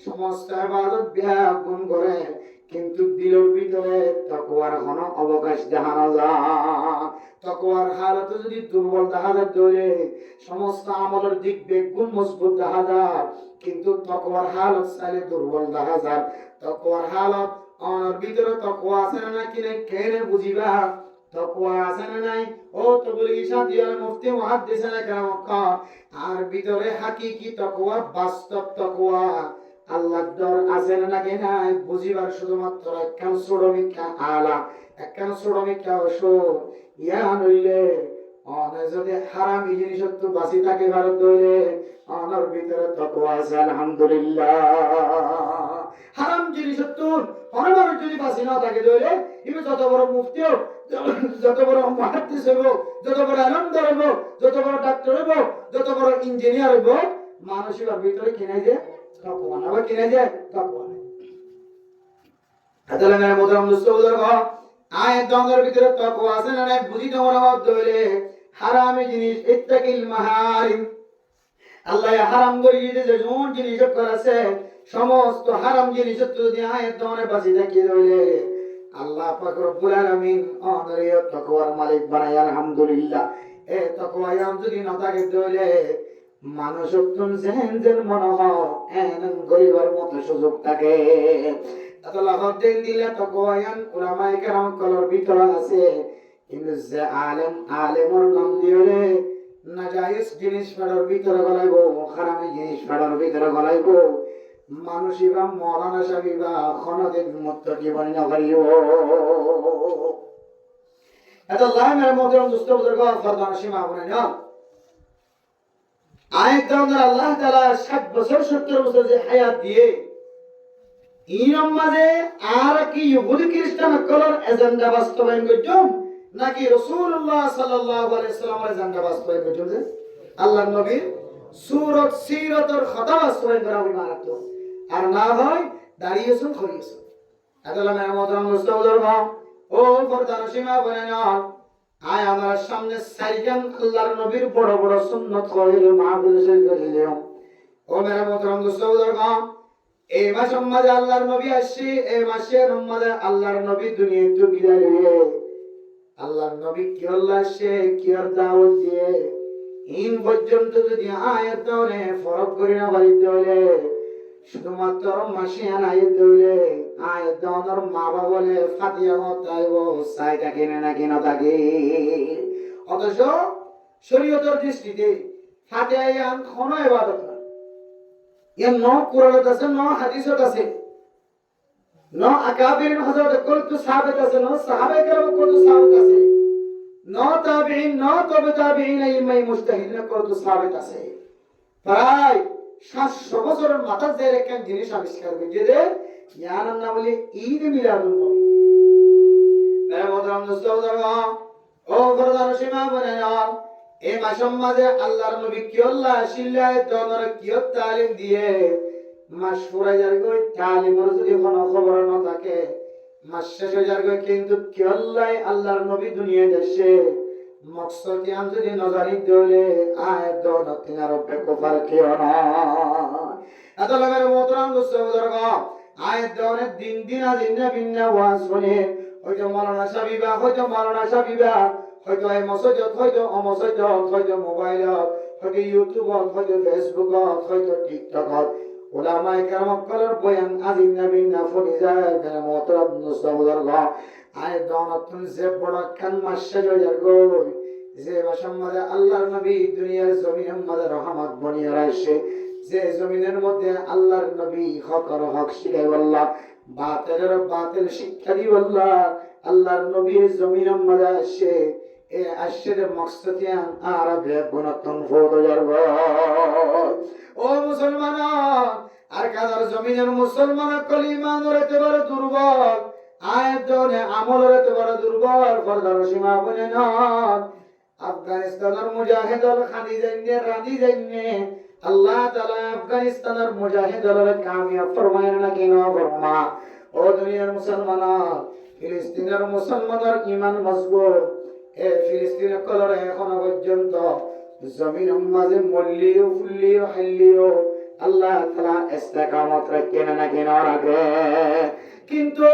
S2: সমস্ত ইবাদত ব্যাগুণ করে, কিন্তু দিলের ভিতরে তাকওয়ার কোনো অবকাশ দেখা না যায়। তাকওয়ার হালত যদি দুর্বল দেখা যায় তাহলে সমস্ত আমলের দিক বেগুন মজবুত দেখা যায়, কিন্তু তাকওয়ার হালত চাইলে দুর্বল দেখা যায়। তাকওয়ার হালত আমার ভিতরে তাকওয়া আছে না কিনে কেনে বুঝিবা তাকওয়া আছে না নাই। ও তবলিগি সাথী আর মুফতি মুহাদ্দিস না কেরাম আর ভিতরে হাকিকি তাকওয়া, বাস্তব তাকওয়া, আল্লাহর ডর আছে না নাকি নাই বুঝিবার শুধুমাত্র একখান ছোটমিকা আলা, একখান ছোটমিকা ওষুধ। ইয়া নইলে অনে যদি হারামি জিনিস তো বাঁচি থাকে ভারত ধরে অনার ভিতরে তাকওয়া আছে আলহামদুলিল্লাহ। হারাম জিনিস তো অনার যদি বাঁচি না থাকে ধরে ইবে যত বড় মুফতি হোক, যত বড় মুহাদ্দিস হোক, যত বড় আলেমদার হোক, যত বড় ডাক্তার হোক, যত বড় ইঞ্জিনিয়ার হোক, মানুষের ভিতরে কি নাই যে তাকওয়া না বা কিনে যায় তাকওয়া নেই। আদালে মেরে মোহতরম দোস্ত বুজুর্গ, আয়াত দঙ্গের ভিতরে তাকওয়া আছে না নাই বুঝি তোমরা অর্থ হইলে হারামি জিনিস ইত্তাকিল মাহারিম, আল্লাহ হারাম করে দিয়েছে যে কোন জিনিস করেছে সমস্ত হারাম জিনিস যদি আয়াত দঙ্গের বাঁচি থাকি হইলে আল্লাহ পাক রব্বুল আলামিন অনরিয় তাকওয়ার মালিক বানায়। আলহামদুলিল্লাহ। এ তাকওয়া যদি না থাকে তাহলে মানুষ তুম জেন মনে হয় এমন গরিবের মতো সুযোগ থাকে। আল্লাহ দিন দিলে তাকওয়ায়ান উলামায়ে কেরাম কলর ভিতরে আছে, কিন্তু যে আলেমর নাম দিয়ে নাজায়েজ জিনিস ফেরার ভিতরে গলাইব, হারামি জিনিস ফেরার ভিতরে গলাইব, মানুষই বা মৌলানা সাহেব বা খনদের মুত্তাকি বানিয়ে করিও। এত লাইনের মধ্যে দুষ্ট বুজুর্গ ফরদান সীমা বলে না আয়াত দাওয়ার আল্লাহ তাআলা 60 বছর 70 বছর যে হায়াত দিয়ে ইনম মাঝে আর কি ইহুদি খ্রিস্টান কলর এজেন্ডা বাস্তবায়ন করছম নাকি রাসূলুল্লাহ সাল্লাল্লাহু আলাইহি সাল্লামের এজেন্ডা বাস্তবায়ন করছম? যে আল্লাহর নবীর সূরত সিরাতের কথা বাস্তবায়ন করা হবে মারাত্ম, আর না হয় দাঁড়িয়েছুন খড়িয়েছুন। আদালা মেরা মোহতরম দোস্ত বুজুর্গ ও ফরদান সীমা বলে না আয় আমার সামনে সাইগান আল্লাহর নবীর বড় বড় সুন্নাত কইল মাহফিল শেষ করিল। ও মেরা মোহতরম দোস্ত বুজুর্গ, এই মাসের মধ্যে আল্লাহর নবী আসছে, এই মাসের মধ্যে আল্লাহর নবী দুনিয়াতে বিদায় নিয়ে আল্লাহর নবী কি আল্লাহ আসছে কি আর দাওয়াত দিয়ে ইন পর্যন্ত যদি আয়াত দাওনে ফরক করি না বাড়িতে হলে শুধুমাত্র মাসিয়ান আয়াত দিলে আয়াত দাওনের মা বাবা বলে ফাতিহা মতাইব সাইটা কিনে না কিনা থাকে। অথচ শরীয়তের দৃষ্টিতে ফাতিহা ইয়ান কোনো ইবাদত না, ইয়ান ন কুরআনত আছে ন হাদিসত আছে ন আকাবির হযরত কুলতু সাহাবাত আছে ন সাহাবায়ে কেরাম কুলতু সাহাবাত আছে ন তাবিঈন ন তবে তাবিঈন ইমাম মুজতাহিদিন কুলতু সাহাবাত আছে। প্রায় 700 বছরের মাথা ধরে একটা জিনিস আবিষ্কার হয়েছে যে ইয়ার নাম বলে ঈদ মিলাদুন নবী। মেরে মোহতরম দোস্ত বুজুর্গ ও ফরদান সীমা বলে না এই মাসের মাঝে আল্লাহর নবী কি আল্লাহ শিল্লায় দনর কি তালিম দিয়ে মাস পুরা যার গই তালিমের যদি কোনো খবর না থাকে মাস শেষ হয়ে যার গই, কিন্তু কি আল্লাহ আল্লাহর নবী দুনিয়ায় দেশে মকসদ ইয়ান যদি নজরি দিলে আয়াত দন তিনার বেকফার কিও না। এত লাগের মোহতরম দোস্ত বুজুর্গ আয়াত দনের দিন দিন আজিনা বিন্না ওয়াজ শুনে হয়তো মাওলানা সাবিবা হয়তো মাওলানা সাবিবা হয়তো এই মসজিদ হয়তো অমসজিদ হয়তো মোবাইল হয়তো ইউটিউব হয়তো ফেসবুক হয়তো টিকটক উলামায়ে কেরাম কলর বয়ান আজিনা বিন্না ফুনি যায়। মেরে মোহতরম দোস্ত বুজুর্গ আয়াত দনত যে বড় কান মাসে জয় গো যে মাসের মধ্যে আল্লাহর নবী দুনিয়ার জমিনের মধ্যে রহমত বনিয়ে আসে, যে জমিনের মধ্যে আল্লাহর নবী হকর হক শিখাই আল্লাহ বাতিলের বাতিল শিক্ষা দি আল্লাহ আল্লাহর নবী জমিনের মধ্যে আসে এ আসে মকসদিয়ান আরবে গুণতন ফোদ যারব। ও মুসলমান আর কাদার জমিনের মুসলমান কলিমান রতে বড় দুর্বল আয়াত দনে আমল রতে বড় দুর্বল ফরদার সীমা বনে না আফগানিস্তানের মুজাহিদল খানি জাইনে রাজি জাইনে আল্লাহ তাআলা আফগানিস্তানের মুজাহিদলের কামিয়াব ফরমায় না কেন ফরমা। ও দুনিয়ার মুসলমান ফিলিস্তিনের মুসলমানের ঈমান মজবুত এ ফিলিস্তিন কলরে এখনো পর্যন্ত জমিন মাঝে মল্লিও ফুল্লিও হাল্লিও আল্লাহ তাআলা ইস্তেকামত রাখেন না কেন রাখে, কিন্তু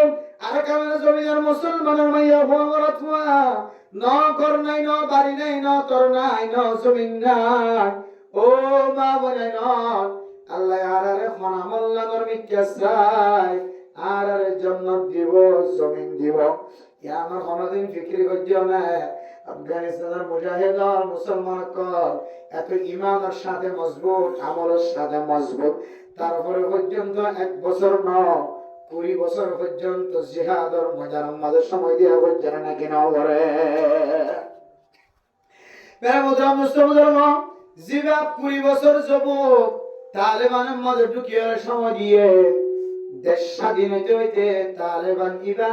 S2: আর কারণে জমিনের মুসলমানের মাইয়া ভঙ্গরত হওয়া ন ঘর নাই ন বাড়ি নাই ন তর নাই ন জমিন নাই। ও মা বলে ন আল্লাহ আরে খনামল্লাহর মিক্কাসাই আরে জান্নাত দিব জমিন দিব ইয়া আমার কোনদিন ফিকির করছিও না। আফগানিস্তানের মুজাহিদ আর মুসলমান কল এত ঈমানের সাথে মজবুত আমলের সাথে মজবুত, তারপরে পর্যন্ত 1 বছর ন 20 বছর পর্যন্ত জিহাদের ময়দানের মাঝে সময় দিয়ে হচ্ছে না কিনা করে। মেরে মোহতরম দোস্ত বুজুর্গ জিবা 20 বছর যুবক তালেবানের মাঝে ঢুকিয়ে সময় দিয়ে দেশ স্বাধীন হইতে হইতে তালেবান কিবা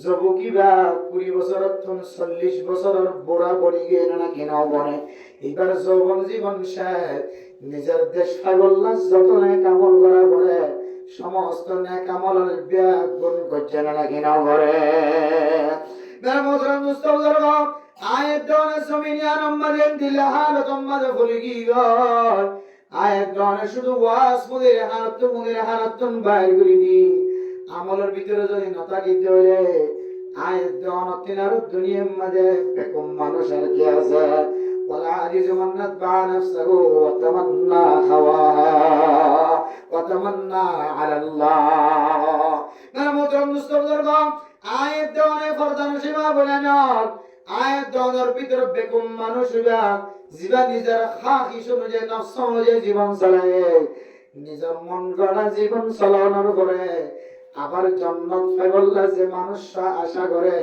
S2: জবু কিবা 20 বছরত 40 বছরের বুড়া বনি গিয়ে না কিনা বনে এবার যৌবন জীবন শেষ নিজের দেশ পাইবল্লা যত নেক আমল করা করে সমস্ত নেক আমলের ব্যাগ গুণ করছে না কিনা করে বেরমোদরাম মুস্তাফার বাপ আয়াত দনে জমিনিয়া নম্বরেন দিলে হালতম মাঝে ভুলে গিয়ে আয়াত দনে শুধু ওয়াজ মুদির হারাতুন বাইর করে দি আমলের ভিতরে যদি নতাকিতে হইলে আয়াত দন তিনার দুনিয়ার মাঝে বেকুম মানুষ আর কি আছে ওয়ালা আজিজ মান নাতবা নাফসাহু ওয়া তামান্না হাওয়াহা ওয়া তামান্না আলা আল্লাহ বেরমোদরাম মুস্তাফার বাপ আয়াত দনে ফরদান সীমা বলেন আয়াত দনের ভিতরে বেকুম মানুষ হইবা জীবন নিজের খাহিস অনুযায়ী নফস অনুযায়ী জীবন চালায় নিজের মন গড়া জীবন চালানোর পরে আবার জান্নাত পাইবল্লা যে মানুষরা আশা করে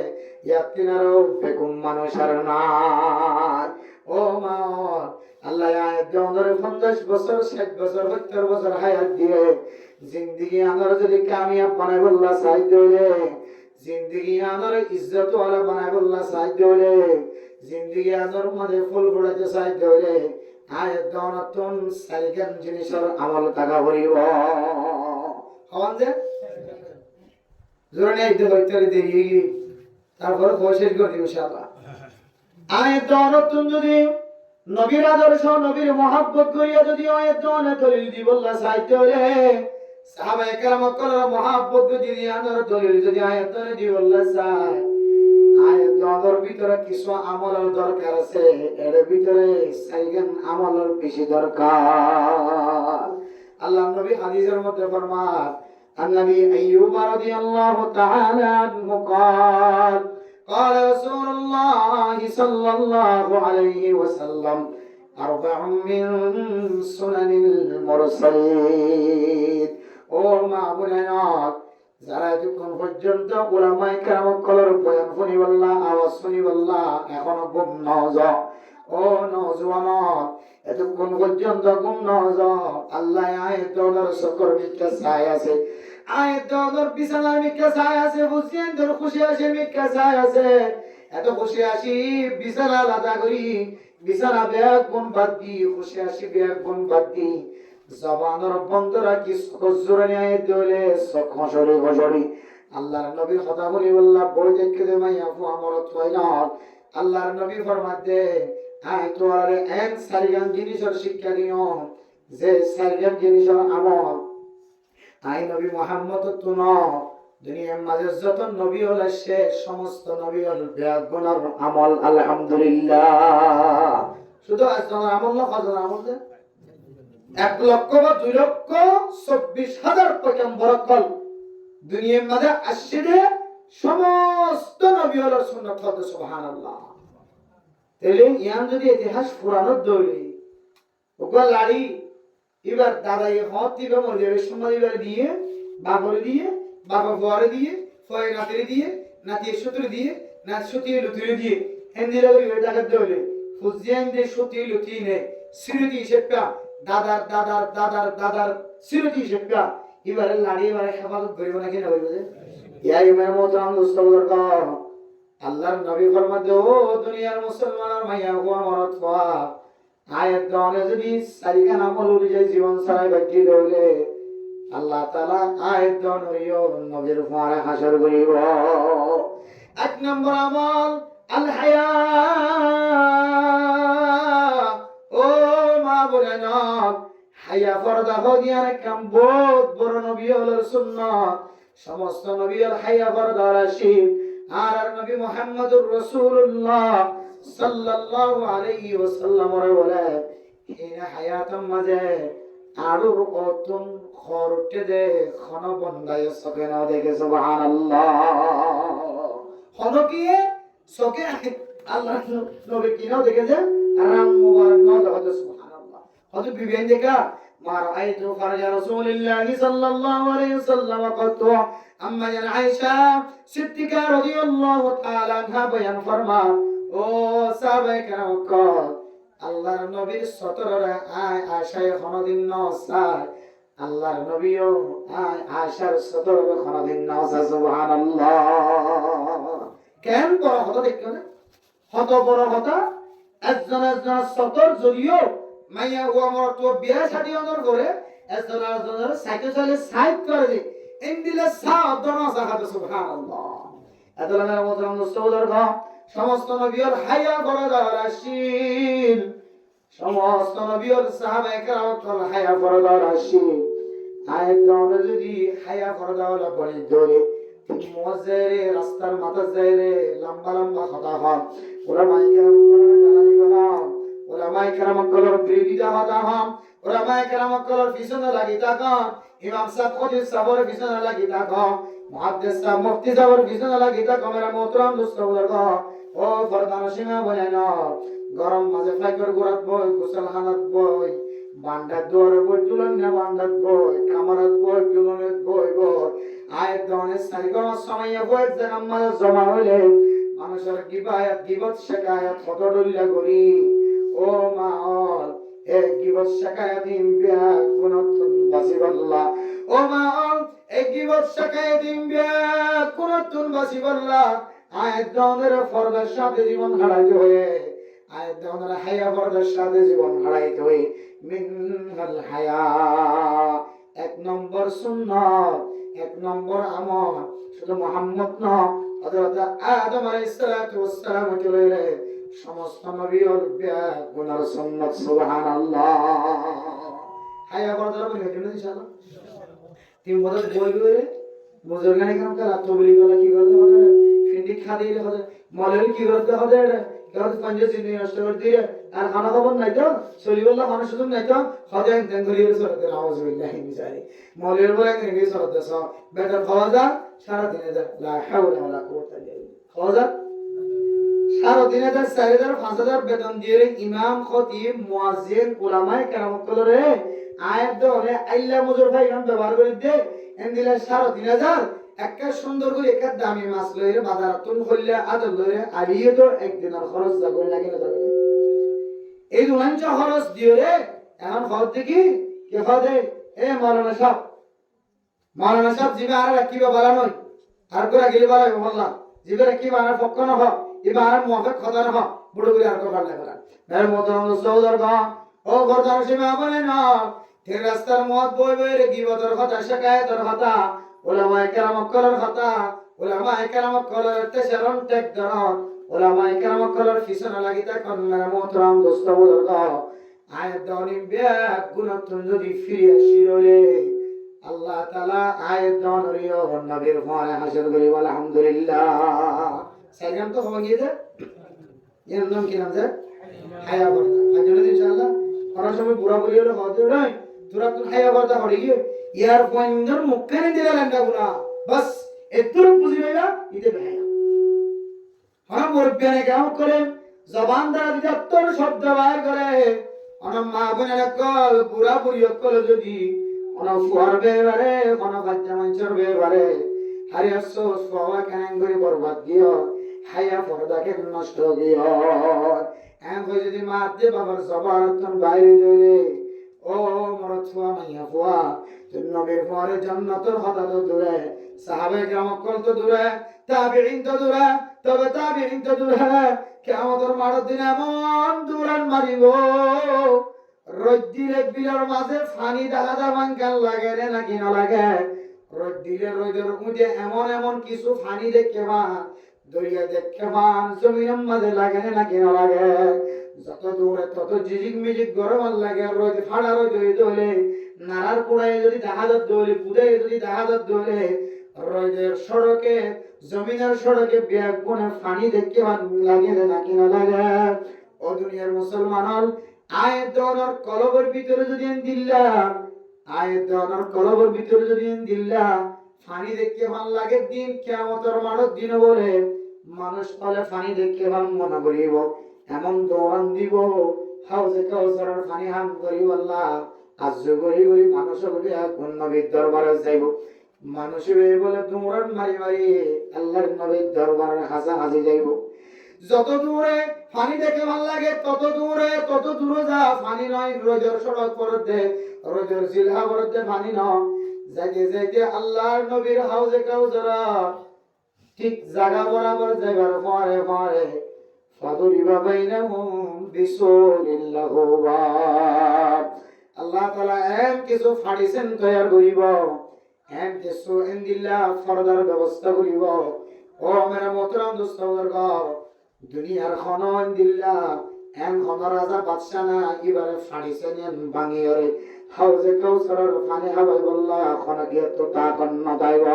S2: ইয়াতিনারও বেকুম মানুষ আর নাই ও মা আল্লাহ আয়াত দনের 50 বছর 60 বছর 70 বছর হায়াত দিয়ে জিন্দেগি আনার যদি কামিয়াব বানাই বললা চাইতে হইলে জিন্দগি আনার ইজ্জত ওয়ালা বানাই বললা চাইতে হইলে জিন্দগি আনার মধ্যে ফুল ফুটাইতে চাইতে হইলে আয়াত দনতন সারিগান জিনিসের আমল টাকা করিব হন যে জোরে আইতে হইতে দেরি তারপরে কোশিশ করি ইনশাআল্লাহ আয়াত দনতন যদি নবীর আদর্শ নবীর মহব্বত করিয়া যদি আয়াত দনে দলিল দি বললা চাইতে হইলে সাহাবায়ে কেরাম কলর মহব্বত যদি আনার দলিল যদি আয়াত দনে দি বললা চাই আয়াত দনের ভিতরে কিছু আমলের দরকার আছে এর ভিতরে সাইগান আমলের বেশি দরকার আল্লাহ নবী হাদিসের মধ্যে ফরমান النبي أيوب رضي الله تعالى عنه قال قال رسول الله صلى الله عليه وسلم أربع من سنن المرسلين ও মা বোনেরা যারা এতক্ষণ পর্যন্ত উলামায়ে কেরাম কলর বয়ান শুনি বললা আওয়াজ শুনি বললা এখনো ঘুম না যাও ও নওজওয়ান এতক্ষণ পর্যন্ত ঘুম না যাও আল্লাহ আয়াত দর সকর মিথ্যা ছায় আছে আয়াত দর বিছানা মিথ্যা ছায় আছে বুঝছেন তোর খুশি আছে মিথ্যা ছায় আছে এত খুশি আসি বিছানা লাদা করি বিছানা ব্যাগ গুণ বাদ দি খুশি আসি ব্যাগ গুণ বাদ দি জবানের বন্ধরা কি সজরে নিয়ে দিলে সখসরি গজরি আল্লাহর নবী কথা বলি বললা বই দেখে দে মাই আপু আমার তয়না আল্লাহর নবী ফরমাতে আই তোরে এক সারিগান জিনিসের শিক্ষা দিও যে সারিগান জিনিসের আমল আই নবী মুহাম্মদ তুন দুনিয়ার মাঝে যত নবী হল সে সমস্ত নবী হল বেগুনার আমল আলহামদুলিল্লাহ শুধু আজকের আমল না কাজের আমল 1 লক্ষ বা 2 লক্ষ 24,000 পয়গম্বর কল দুনিয়ার মাঝে আসছে সমস্ত নবী হল সুন্নাত হতে সুবহানাল্লাহ তাহলে ইয়ান যদি ইতিহাস পুরানো দইলি ওগো লাড়ি এবার দাদাই হতি বা মরিবে সময় এবার দিয়ে বাবরে দিয়ে বাবা বরে দিয়ে ফয় নাতিরে দিয়ে নাতি সুতুরে দিয়ে নাতি সুতিয়ে লুতুরে দিয়ে হেন্দিরা করে টাকা দইলে ফুজিয়ান দে সুতিয়ে লুতিনে সিরুতি সেপা দাদার দাদার দাদার দাদার সিরুতি সেপা এবারে লাড়ি এবারে হেফাজত করিব না কেন বলবে যে ইয়া ইমাম মোহতারাম দোস্তবর কা আল্লাহর নবী ফরমাতে ও দুনিয়ার মুসলমানের মাইয়া গো আমার তোয়া আয়াত দনে যদি সারিগান আমল অনুযায়ী জীবন চালাই বাকি দইলে আল্লাহ তাআলা আয়াত দন হইও নবীর ফারে হাসর করিব 1 নম্বর আমল আল হায়া ও মা বোনেরা হায়া পর্দা হদিয়ার কাম বহুত বড় নবী হলোর সুন্নাত সমস্ত নবী আর হায়া পর্দা রাশিদ আর নবী মুহাম্মদুর রাসূলুল্লাহ সাল্লাল্লাহু আলাইহি ওয়াসাল্লাম বলে ইনা হায়াতাম মাঝে আরুর অতুন খরটে দে খন বন্দায় সকে না দেখে সুবহানাল্লাহ খন কি সকে আল্লাহ নবী কি না দেখে যে আরাম মুবারক না দেখে সুবহানাল্লাহ হযরত বিবিয়ান দেখা মা রাআইতু ফারজা রাসূলিল্লাহি সাল্লাল্লাহু আলাইহি ওয়াসাল্লাম কত আম্মা জান আয়েশা সিদ্দিকা রাদিয়াল্লাহু তাআলা আনহা বয়ান ফরমা ও সাহাবায়ে কেরাম আল্লাহর নবীর 17 আয় আশায় কোনদিন নসায় আল্লাহর নবীও আয়েশার সতর খনাদিন নাওজা সুবহানাল্লাহ। কেন বড় কথা দেখো না, হত বড় কথা একজন সতর যদিও মাইয়া ও আমার তো বিয়া শাদী অনর করে একজনের সাইকেল চালে সাইড করে দে ইন্দিলে সাদ দনা সাহাত সুবহানাল্লাহ। আদলামের মোহতরম দোস্তদের গো, সমস্ত নবীর হায়া বড়দার আসিল, সমস্ত নবীর সাহাবায়ে কেরাম হায়া বড়দার আসিল। আয়ের যদি হায়া বড়দার বলি ধরে মুয়াজ্জিরে রাস্তার মাথা যাইরে লম্বা লম্বা কথা হয়, উলামায়ে কেরাম জানালি করা, উলামায়ে কেরাম কলর বিরোধিতা হতা হয়, উলামায়ে কেরাম কলর পিছনে লাগি থাকা, ইমাম সাহেব খতিব সাহেবের পিছনে লাগি থাকা, মুহাদ্দিস সাহেব মুফতি সাহেবের পিছনে লাগি থাকা। মেরা মোহতরম দোস্তদের গো, ও ফরদান সিংহ বলে না গরম মাঝে ফ্লাইকের গুরাত বই, গোসলখানাত বই, বান্ডার দুয়ারে বই, তুলন না বান্ডার বই, কামারাত বই, তুলনের বই বই, আয়ের দনের সারিগমার সময় বই জায়গা মাঝে জমা হইলে মানুষের গিবত শেখায়ত কত ডলিয়া করি। ও মা অল এক গিবত শেখায়ত ইম্বিয়া গুণতুন বাসিবাল্লাহ। ও মা অল এক গিবত শেখায়ত ইম্বিয়া গুণতুন বাসিবাল্লাহ। আয়ের দনের ফরদার সাথে জীবন হারাইতে হয়ে, আয়ের দনের হায়া ফরদার সাথে জীবন হারাইতে হয়ে মিনাল হায়া এক নম্বর সুন্নাত, এক নম্বর আমল শুধু মুহাম্মদ না, হযরত আদম আলাইহিস সালাতু ওয়াস সালাম চলে সমস্ত নবীর গুনার সুন্নাত সুবহানাল্লাহ। হায়া বর্দার বলি কেন ইনশাআল্লাহ তিন বছর বলবে বুজুর্গানি কাম করা তো বলি গলা কি করতে হবে, ফিন্ডি খাদিলে হবে, মলের কি করতে হবে, কেউ পাঞ্জে চিনি নষ্ট করে দিয়ে আর খানা খবর নাই তো চলিবল্লা খানা সুযোগ নাই তো হদায় দেঙ্গলির সরতে নাউজুবিল্লাহি মিজারি মলের বলে কেন সরতে সব বেটার খাওয়া যা সারা দিনে যা লা হাওলা ওয়ালা কুওয়াতা ইল্লা বিল্লাহ খাওয়া যা সারা দিনে যা 4000 5000 বেতন দিয়ে ইমাম খতিব মুয়াজ্জিন উলামায়ে কেরাম কলরে আয়াত ধরে আইল্লা মজুর ভাই ইমাম ব্যবহার করে দে এন্দিলা সারা 3000 একটা সুন্দর করে একটা দামি মাছ লইরে বাজারতুন হইলে আদল লইরে আলিয়ে তো একদিনের খরচ যাবে লাগে না যাবে এই দুলাঞ্চ খরচ দিও রে এখন খরচ দেখি কে খদে এ মাওলানা সাহেব জিবে আর রাখিবা বলা নয় আর করে গেলে বলা বললা জিবে রাখিবা আর পক্ষ না হ ইবা আর মুআফাক খদা না হ বড় করে আর কো পারলে বলা মেরে মোহতরম দোস্তদের গো, ও ফরদান সীমা বলে না ঠিক রাস্তার মত বই বই রে গিবতের কথা শিকায়েতের কথা উলামায়ে কেরাম কলর কথা উলামায়ে কেরাম কলর তেশরন টেক দরন উলামায়ে কেরাম কলর ফিসনা লাগিতা কোন মেরে মোহতরম দোস্তদের গো। আয়াত দনিম বিয়া গুণতুন যদি ফিরে শিরলে আল্লাহ তাআলা আয়াত দনরিও নবীর ফরে হাসর করি আলহামদুলিল্লাহ। সাইগাম তো হয়ে গিয়েছে এর নাম কি নাম স্যার হায়া বর্দা আজকে ইনশাআল্লাহ পড়ার সময় বুড়া বলি হলো হতে নাই তোরা তো হায়া বর্দা হড়ি গিয়ে ইয়ার পয়েন্টর মুখে নে দিলা লঙ্কা গুনা বাস এতটুকু বুঝিবে না ইতে ভাইয়া হ্যাঁ মুরব্বিয়ানে কাম করে জবান দ্বারা যদি অত্তর শব্দ বাইর করে অনম মা বোনের কল বুড়া বুড়ি কল যদি অন ফুয়ার বেবারে অন বাচ্চা মানুষের বেবারে হারি আফসোস বাবা কেন করে বরবাদ দিও হায়া পর্দাকে নষ্ট দিও এম কই যদি মার দে বাবার জবান তন বাইরে দিলে ও মর ছুয়া মাইয়া ফুয়া নবীর পরে জান্নাতের কথা তো দূরে সাহাবে কেরাম কল তো দূরে তাবিঈন তো দূরে তবে তাবিঈন তো দূরে কিয়ামতের মাঠের দিন এমন দূরান মারিব রোদ দিলে বিলের মাঝে পানি দেখা যাবান কেন লাগে রে নাকি না লাগে রোদ দিলে রোদের মধ্যে এমন এমন কিছু পানি দেখতে পান দরিয়া দেখতে পান জমিনের মাঝে লাগে নাকি না লাগে যত দূরে তত ঝিঝিক মিঝিক গরম লাগে রোদ ফাড়া রোদ হইলে নারার কুড়াই যদি দেখা যাত হইলে বুড়াই যদি দেখা যাত হইলে রোদের সড়কে জমিনের সড়কে ব্যাগ বনে পানি দেখতে লাগে নাকি না লাগে। ও দুনিয়ার মুসলমান আয়াত দেওয়ার কলবের ভিতরে যদি দিল্লা আয়াত দেওয়ার কলবের ভিতরে যদি দিল্লা পানি দেখতে ভাল লাগে দিন কিয়ামতের মাঠের দিন বলে মানুষ বলে পানি দেখতে ভাল মনে করিব এমন দৌড়ান দিব হাউজে কাউসারের পানি হাম করিব আল্লাহ আজ্জ করি করি মানুষ বলে কোন নবীর দরবারে যাইব মানুষ বলে দৌড়ান মারি মারি আল্লাহর নবীর দরবারে হাসা হাজি যাইব যত দূরে পানি দেখে ভাল লাগে তত দূরে যা পানি নয় রোজের সড়ক পড়তে রোজের জিলহা পড়তে পানি নয় যাইতে যাইতে আল্লাহর নবীর হাউজে কাউসারা ঠিক জায়গা বরাবর যাইবার পরে পরে ফাদুরিবা বাইনাহুম বিসুলিল্লাহু বাব আল্লাহ তাআলা এম কিছু ফাড়িছেন তৈয়ার করিব এম কিছু ইনদিল্লাহ ফরদার ব্যবস্থা করিব ও মেরা মোহতরম দোস্ত বর্গ দুনিয়ার খন ইনদিল্লাহ এম খন রাজা বাদশা না এবারে ফাড়িছেন এম ভাঙিয়রে হাউজে কাউসারের পানি হাবাই বল্লা খন গিয়ে তো তা কন্না দাইব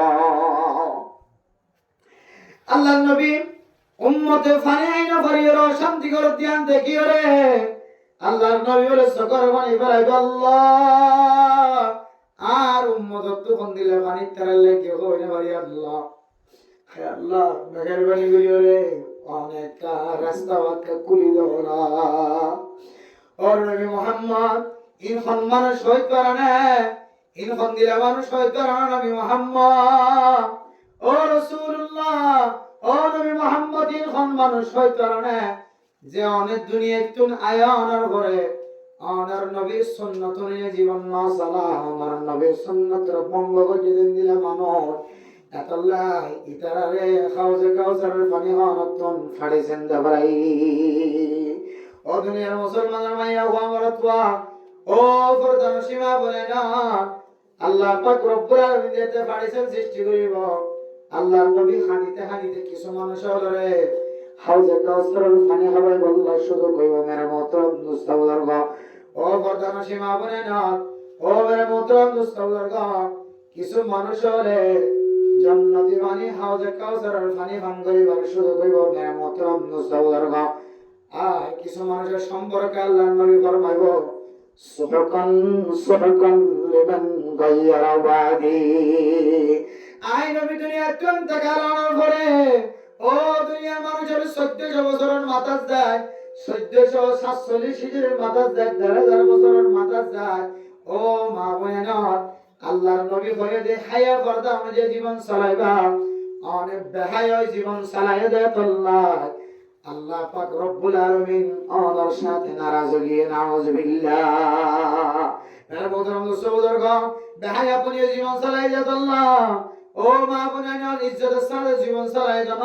S2: আল্লাহর নবী উম্মতে ফানি আইনা ফারিয়র শান্তি করে ধ্যান দেখিও রে আল্লাহর নবী বলে সকর পানি ফেলাই আল্লাহ আর উম্মত তো কোন দিলে পানি তারালে কি হইনা পারি আল্লাহ হে আল্লাহ মেহেরবানি করিও রে অনেক রাস্তা বাক্কা কুলি দোলা ওর নবী মুহাম্মদ ইনফান মানুষ হইত পারে ইনফান দিলে মানুষ হইত পারে নবী মুহাম্মদ ও রাসূলুল্লাহ ও নবী মুহাম্মদ ইনফান মানুষ হইত পারে যে অনেক দুনিয়া তুন আয়া অনার পরে অনার নবীর সুন্নাত নিয়ে জীবন না চালা আমার নবীর সুন্নাতের ভঙ্গ করে দিলে মানুষ এতল্লাহ ইতারারে হাউজে কাউসারের পানি হনতন ফাড়িছেন দাবাই ও দুনিয়ার মুসলমানের মাইয়া ও আমার তোয়া ও ফরদান সীমা বলে না আল্লাহ পাক রব্বুল আলামিন যেতে ফাড়িছেন সৃষ্টি করিব আল্লাহর নবী হানিতে কিছু মানুষ হলরে হাউজে কাউসারের পানি হবাই বললা শুধু কইব মেরা মোহতরম দুস্তাবুদারগ ও ফরদান সীমা বলে না ও মেরা মোহতরম দুস্তাবুদারগ কিছু মানুষ হলে জান্নাতি পানি হাউজে কাউসারের পানি পান করিবার শুধু কইব মেরা মোহতরম দুস্তাবুদারগ আর কিছু মানুষের সম্পর্কে আল্লাহর নবী ফরমাইব সুহকান লিমান গায়্যারা ওয়াদি আই নবী দুনিয়া কোন তাকালানোর পরে ও দুনিয়ার মানুষের 1400 বছরের মাথার যায় 1447 হিজরির মাথার যায় 1000 বছরের মাথার যায় ও মা বোনেরা আল্লাহর নবী হয়ে যে হায়া পর্দা অনুযায়ী জীবন চালাইবা অনেক বেহায়া জীবন চালাইয়া দেয় আল্লাহ আল্লাহ পাক রব্বুল আলামিন ওনার সাথে নারাজ হয়ে নাউজুবিল্লাহ মেরে মোহতরম দোস্তবুজুর্গ বেহায়া আপনি জীবন চালাই দেয় আল্লাহ ও মা বোনেরা ইজ্জতের সাথে জীবন চালাই দেন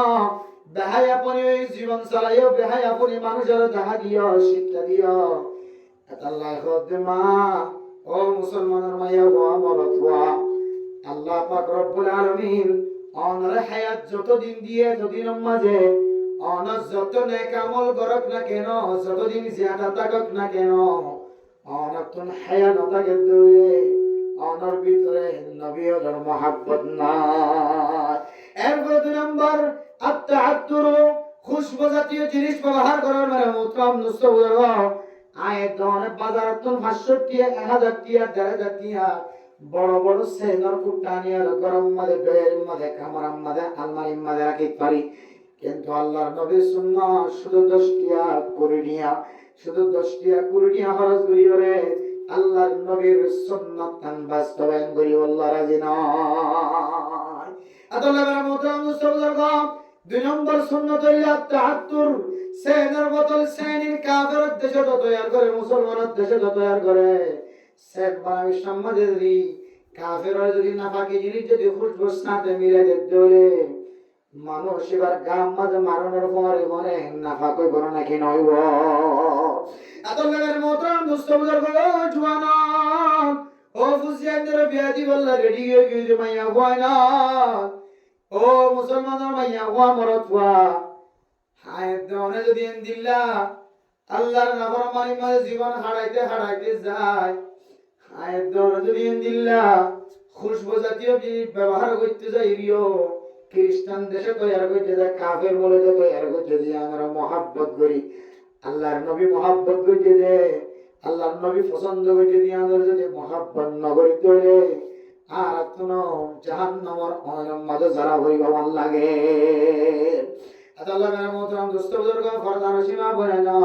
S2: বেহায়া আপনি জীবন চালাইও বেহায়া আপনি মানুষের দেখা দিও শিক্ষা দিও আল্লাহ খোদমা ও মুসলমানের মাইয়া ও আমার তোয়া আল্লাহ পাক রব্বুল আলামিন ওনার হায়াত যতদিন দিয়ে যতদিনের মাঝে অনার যত নেক আমল করক না কেন যতদিন জিয়াদা থাকক না কেন অনার তুন হায়া না থাকে দূরে অনার ভিতরে নবী ওর মহব্বত নাই এরপর 2 নম্বর আত্তাআত্তুর খুশবু জাতীয় জিনিস ব্যবহার করার মানে মুতরাম নুসবুর আয়াত দনে বাজার তুন 500 টিয়া 1000 টিয়া 1000 টিয়া বড় বড় সেনর কুটানিয়া গরম মাঝে ডয়ের মাঝে কামরাম মাঝে আলমারির মাঝে রাখি পারি কিন্তু আল্লাহর নবীর সুন্নাহ শুধু 10 টিয়া করে নিয়া খরচ করিও রে আল্লাহর নবীর সুন্নাত তান বাস্তবায়ন করি আল্লাহ রাজি নয় আল্লাহ মেরা মোহতরম মুসলমান 2 নম্বর সুন্নাত হইল তাহাত্তুর সেনের বোতল সেনির কাফের দেশে তো তৈয়ার করে মুসলমানের দেশে তো তৈয়ার করে সেন বানাবি সমাজে যদি কাফেররা যদি নাফাকি জিনিস যদি খুশবু সাথে মিলে দিতে মানুষ এবার গাম মাঝে মারানোর পরে মনে নাফা কই বড় নাকি নইব আদলের মোহতরম মুস্তফার গো জওয়ানা ও ফুজিয়ানদের বিয়াদি বল্লা রেডি হয়ে গিয়ে মাইয়া হয়না ও মুসলমানের মাইয়া হওয়া মরতওয়া হায় দনে যদি দিল্লা আল্লাহর নাফরমানি মাঝে জীবন হারাইতে যায় হায় দনে যদি দিল্লা খুশবু জাতীয় জিনিস ব্যবহার করতে যাইরিও খ্রিস্টান দেশে তৈয়ার করতে যায় কাফের বলে যে তৈয়ার করতে যে আমরা মহাব্বত করি আল্লাহর নবী মহাব্বত করতে যে আল্লাহর নবী পছন্দ করতে দিয়ে আমাদের যদি মহাব্বত না করিতে আর কোনো জাহান্নামের অনম মাঝে যারা হইব ভাল লাগে আল্লাহ মেরা মোহতরম দোস্ত বুজুর্গ ফরদান সীমা বলে না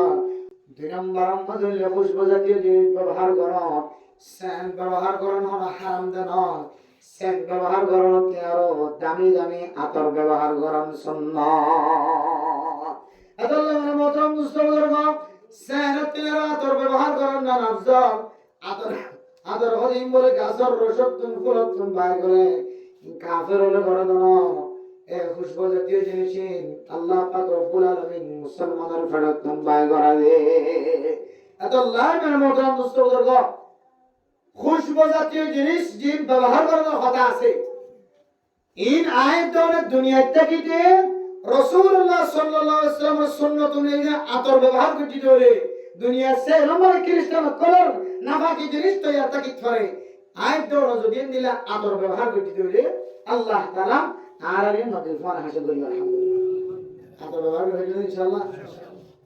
S2: 2 নম্বর মাঝে খুশবু জাতীয় জিনিস ব্যবহার করো সেন্ট ব্যবহার করন হলো হারাম দেন সেন্ট ব্যবহার করতে আরো দামি দামি আতর ব্যবহার করন সুন্নাত আদাল্লাহ মানে মোহতরম মুস্তফা সেনত তিনার আতর ব্যবহার করেন না আফজল আতর আতর হদিম বলে গাছর রসত্তুন ফুলত্তুন বাইর করে কাফের হলে করে দাও এ খুশবু জাতীয় জিনিস আল্লাহ পাক রব্বুল আলামিন মুসলমানের ফেরতন বাইর করা দে আদাল্লাহ মানে মোহতরম মুস্তফা খুশবু জাতীয় জিনিস জিন ব্যবহার করার কথা আছে ইন আয়াত দৌলে দুনিয়া থেকে রাসূলুল্লাহ সাল্লাল্লাহু আলাইহি ওয়াসাল্লামের সুন্নাত অনুযায়ী আতর ব্যবহার করতে হলে দুনিয়া সে নম্বর খ্রিস্টান কলর নাফাকি জিনিস তো ইয়ার তাকি ধরে আয়াত দৌলে যদি দিলা আতর ব্যবহার করতে হলে আল্লাহ তাআলা আর আরে নবীর ফর হাসিল করি আলহামদুলিল্লাহ আতর ব্যবহার করতে ইনশাআল্লাহ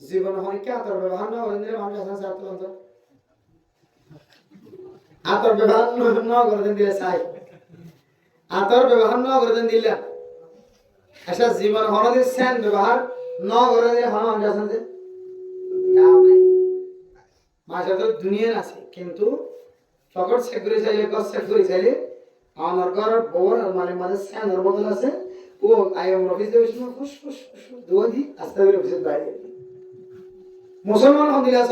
S2: জীবন হয় কি আতর ব্যবহার না হলে মানুষ আছে সাথে আতর ব্যবহার না করে দিলে চাই আতর ব্যবহার ন করে দিলে আচ্ছা জীবন হনদের সেন ব্যবহার ন করে দিলে হন যাচ্ছেন যে দাও নাই মাসে তো দুনিয়া আছে কিন্তু ফকর সেকুরি চাইলে গছ সেকুরি চাইলে আমার ঘর বউর মানে মাঝে সেনের বদল আছে ও আইএম অফিস দেবে শুনো ফুস ফুস ফুস দুয়া দি আস্তে করে অফিসের বাইরে মুসলমান হন দিলাস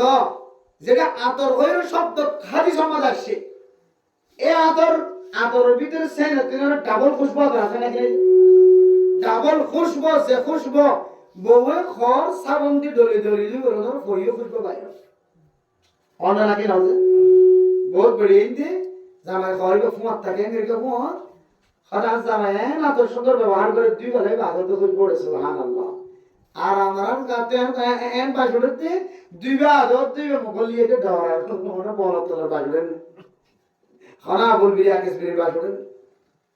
S2: যেটা আতর হয়ে শব্দ খাদি সমাজ আসছে এ আতরের ভিতরে সেন তিনারা ডাবল খুশবু আছে নাকি ডাবল খুশবু সে খুশবু বউয়ে খর সাবন দি দলি দলি দি ওরনৰ ফৰিও খুশবু পায় অন নাকি নাজে বহুত বড়ি ইন্দি জামাই খরিব ফুয়াত থাকে এরকে ফুয়াত হঠাৎ জামাই না তো সুন্দর ব্যবহার করে দুই বেলা ভাগত তো খুশবু পড়ে সুবহানাল্লাহ আর আমরা গাতে এন বাজুড়তে দুই বাদত দুই মুগলিয়ে ডরার ওটা বলত তোলা বাজবেন খানা বলবি আকিস বিরি বাজবেন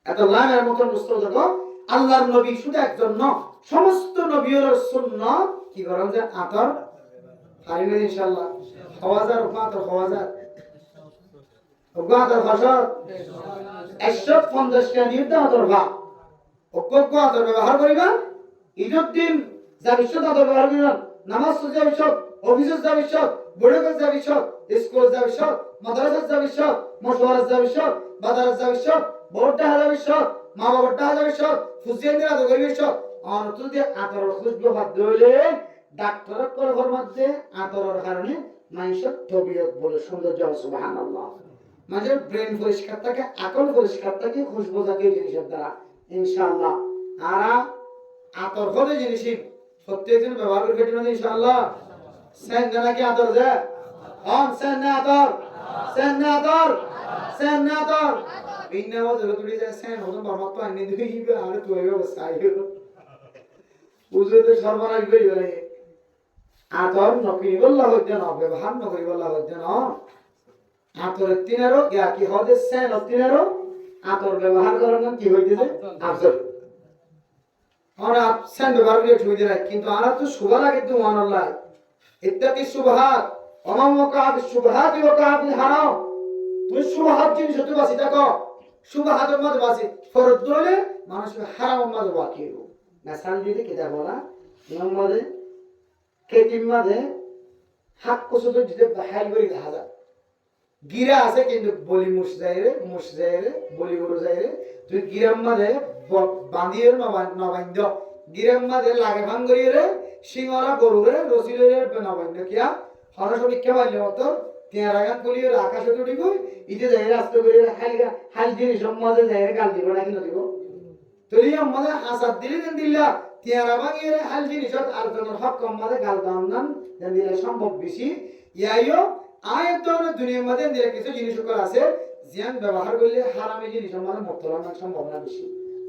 S2: এত লাইনের মত মুস্তফা আল্লাহর নবী শুধু একজন না সমস্ত নবীর সুন্নাত কি করেন যে আতর পারিবে ইনশাআল্লাহ হাওয়াজার উপাতর হাওয়াজার উপাতর ফসল 150 টা নিতে আতর ভা অকক আতর ব্যবহার করিবা ঈদের দিন যাবিশত আতর ব্যবহার করিবা নামাজ যাবিশত অফিসে যাবিশত বড়কে যাবিশত স্কুল যাবিশত মাদ্রাসা যাবিশত মশওয়ারা যাবিশত বাজার যাবিশত বড়টা যাবিশত মা বাবাটা যাবিশত ফুজিয়ানিরা তো যাবিশত আর যদি আতর খুশবু বাদ দিলে ডাক্তার করে ফরমাতে আতরের কারণে মানুষের তবিয়ত বলে সৌন্দর্য সুবহানাল্লাহ মানে ব্রেন পরিষ্কার থাকে আকল পরিষ্কার থাকে খুশবু জাতীয় জিনিসের দ্বারা ইনশাআল্লাহ আর আতর হলে জিনিস প্রত্যেকদিন ব্যবহার করে ফেটে না ইনশাআল্লাহ সেন নাকি আতর যে অন সেন না আতর সেন না আতর সেন না আতর বিনা ওজে তুই যে সেন হতো বাবা তো আনি দিবি আর তুই অবস্থা আইও বুঝে তো সর্বনাশ হয়ে গেল আতর নকরি বল্লা হইতে না ব্যবহার নকরি বল্লা হইতে না আতর তিনারও ইয়া কি হদে সেন তিনারও আতর ব্যবহার করার কি হইতেছে আফজল আমরা সেন ব্যবহার করে ছুঁই দিলাই কিন্তু আমরা তো সুবহান কিন্তু সুবহানাল্লাহ ইত্তাকি সুবহাত ওমাম ওয়াকাফ সুবহাত ওয়াকাফ হারাম তুই সুবহাত জিনিস তুই বাসি থাকো সুবহাতের মধ্যে বাসি ফরজ দলে মানুষ হারামের মধ্যে ওয়াকিল মেসাল দিতে কি দেব না ইমাম মধ্যে কেতিম মধ্যে হাক কসুদ দিতে হাইল করে দেখা যায় গিরা আছে কিন্তু বলি মুশজাইরে বলি গরু যাইরে তুই গিরাম মধ্যে বাঁধিয়ে নবাইন্দ গিরাম মধ্যে লাগে ভাঙ করিয়ে সিংহরা গরুরে রসিলে নবাইন্দ কিয়া হরসবি কে বাইলে মতো তেয়ার আগান কলিয়ে আকাশে তো দিব ইতে যাই রাস্তা করে হাল জিনিস মাঝে যাই গাল দিব নাকি না দিব তুই আমাদের আসাদ দিলে দেন দিলা তেয়ারা ভাঙিয়ে হাল জিনিস আর জনের হক কম মাঝে গাল দাম নাম দেন দিলে সম্ভব বেশি ইয়াইও আয়াত দুনিয়ার মধ্যে দিলে কিছু জিনিস করা আছে জিয়ান ব্যবহার করলে হারামে জিনিস আমাদের মুক্তলার সম্ভাবনা বেশি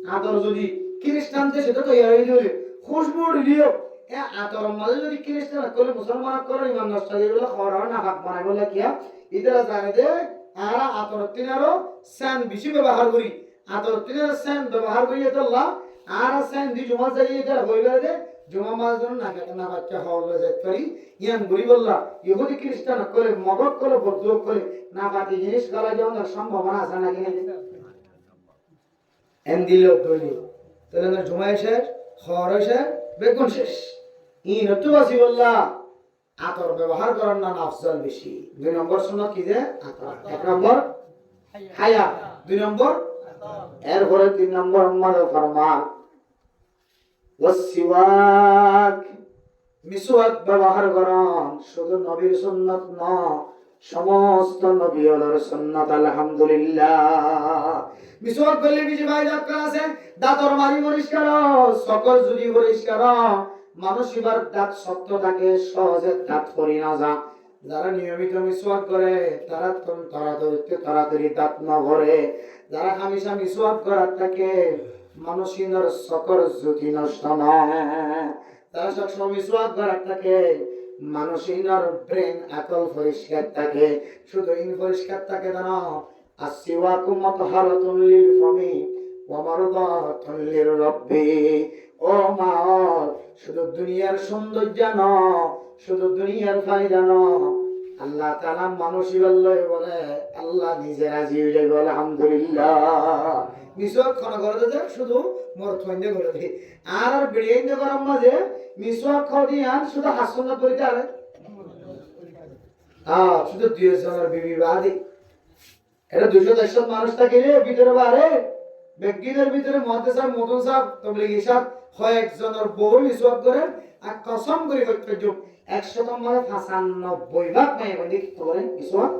S2: আদর যদি খ্রিস্টান দেশে তো তৈরি হয়ে যাবে খুশবু দিও এ আতর মাঝে যদি খ্রিস্টান করে মুসলমান করে ইমান নষ্ট হয়ে গেল খরা না হাত বানাই বলে কিয়া ইদারা জানে দে আর আতর তিনারও সেন বেশি ব্যবহার করি আতর তিনার সেন ব্যবহার করি আল্লাহ আর সেন দি জমা যাই এটা হইবে দে জমা মাছ জন না না বাচ্চা হওয়া যায় পারি ইয়ান গরি বললা ইহুদি খ্রিস্টান করে মগক করে বদল করে না বাতি জিনিস গলা যাওয়ার সম্ভাবনা আছে নাকি এন দিল দইনি তাহলে জমা এসে খর এসে বেগুন শেষ ই নতুবাসী বললা আতর ব্যবহার করার না আফজল বেশি 2 নম্বর সুন্নাত কি যে আতর 1 নম্বর হায়া 2 নম্বর এরপরে 3 নম্বর আমাদের ফরমান ওয়াসিওয়াক মিসওয়াক ব্যবহার করুন, শুধু নবীর সুন্নাত না, সমস্ত নবী ওয়ালার সুন্নাত। আলহামদুলিল্লাহ। মিসওয়াক করলে কিছু ভাই দরকার আছে, দাঁতর মারি পরিষ্কার, সকল যদি পরিষ্কার, মানুষ এবার দাঁত শক্ত থাকে, সহজে দাঁত পরি না যা। যারা নিয়মিত মিসওয়াক করে তারা তাড়াতাড়ি দাঁত না ভরে। যারা হামেশা মিসওয়াক করার থাকে, মানুষের সকল জ্যোতি নষ্ট নয়। তারা সবসময় মিসওয়াক করার থাকে, মানুষের ব্রেন আকল পরিষ্কার থাকে। শুধু ইন পরিষ্কার থাকে না, আসিওয়াকু মাতহারাতুন লিল ফামি ওয়া মারদাতুন লির রাব্বি। ও মা, শুধু দুনিয়ার সৌন্দর্য না, শুধু দুনিয়ার ফায়দা না, আল্লাহ তাআলা মানুষই বলে আল্লাহ নিজে রাজি হইলে বলে আলহামদুলিল্লাহ। মিসওয়াক খানা করে দে, শুধু মোর থইন্দে করে দে। আর বেড়িয়ে গরম মাঝে মিসওয়াক খাও দিয়া শুধু হাসন না করিতে আরে শুধু 2 জনের বিবি বাদে এটা 200 মানুষ থাকে রে ভিতরে বারে। ব্যক্তিদের ভিতরে মুহাদ্দিস সাহেব, মতন সাহেব, তাবলীগী সাহেব হয় একজনের বউ মিসওয়াক করেন, আর কসম করে কইতে যোগ 100 মানে 95 ভাগ মাই বন্ধি কি করেন মিসওয়াক।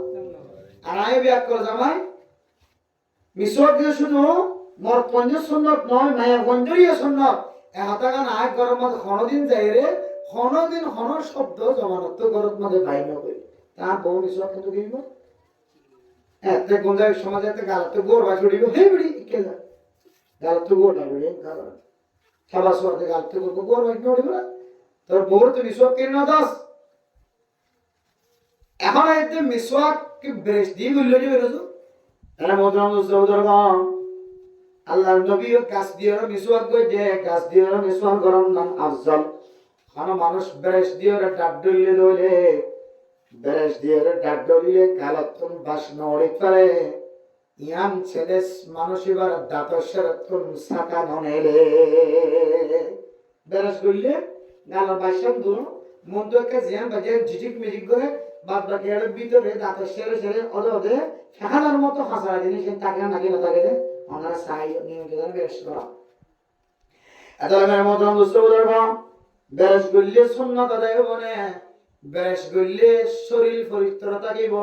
S2: আর আয় বিয়াক করে জামাই মিসওয়াক দিয়ে শুধু মোর পঞ্জ সুন্নত নয়, মায়া পঞ্জরিয়া সুন্নত। হাতাগান আয় গরম মধ্যে দিন যাই রে, দিন শব্দ জমানত গরম মধ্যে ভাই নবে। তার বউ মিসওয়াক কিন্তু দিব এতে গঞ্জায় সমাজে এতে গালতে গোর ভাই ছড়িব হে বিড়ি কে যা গালতে গোর না বিড়ি গাল খাবার সোয়াতে গালতে গোর ভাই নড়িব না। তোর বউর তো মিসওয়াক কেন না দাস। এখন এতে মিসওয়াক কি ব্রেশ দিয়ে গইল যে বেরোছো এরা মদন সৌদর গাম আল্লাহর নবী গাছ দিয়ে মিসওয়াক কই দে, গাছ দিয়ে মিসওয়াক গরম নাম আফজল। কোন মানুষ ব্রেশ দিয়ে ডাব ডলিয়ে দলে, ব্রেশ দিয়ে ডাব ডলিয়ে কালাতুন বাস নড়ে পারে। ইয়াম ছেলেস মানুষ এবার দাঁতসের তুন সাকা ননেলে ব্রেশ গইলে গালার বাসন দূর মন্দ একটা জিয়াম বাজে ঝিঝিক মিজিক করে বাদ বাকি এর ভিতরে দাঁতের সেরে সেরে অদে ফেহালার মতো হাসা জিনিস তাকে না নাকি না থাকে যে ওনারা চাই নিয়মিত বেশ করা। এত মেয়ের মতো দুষ্ট উদারবা বেশ গল্লে সুন্নত আদায় হব না, বেশ গল্লে শরীর পবিত্র থাকিব,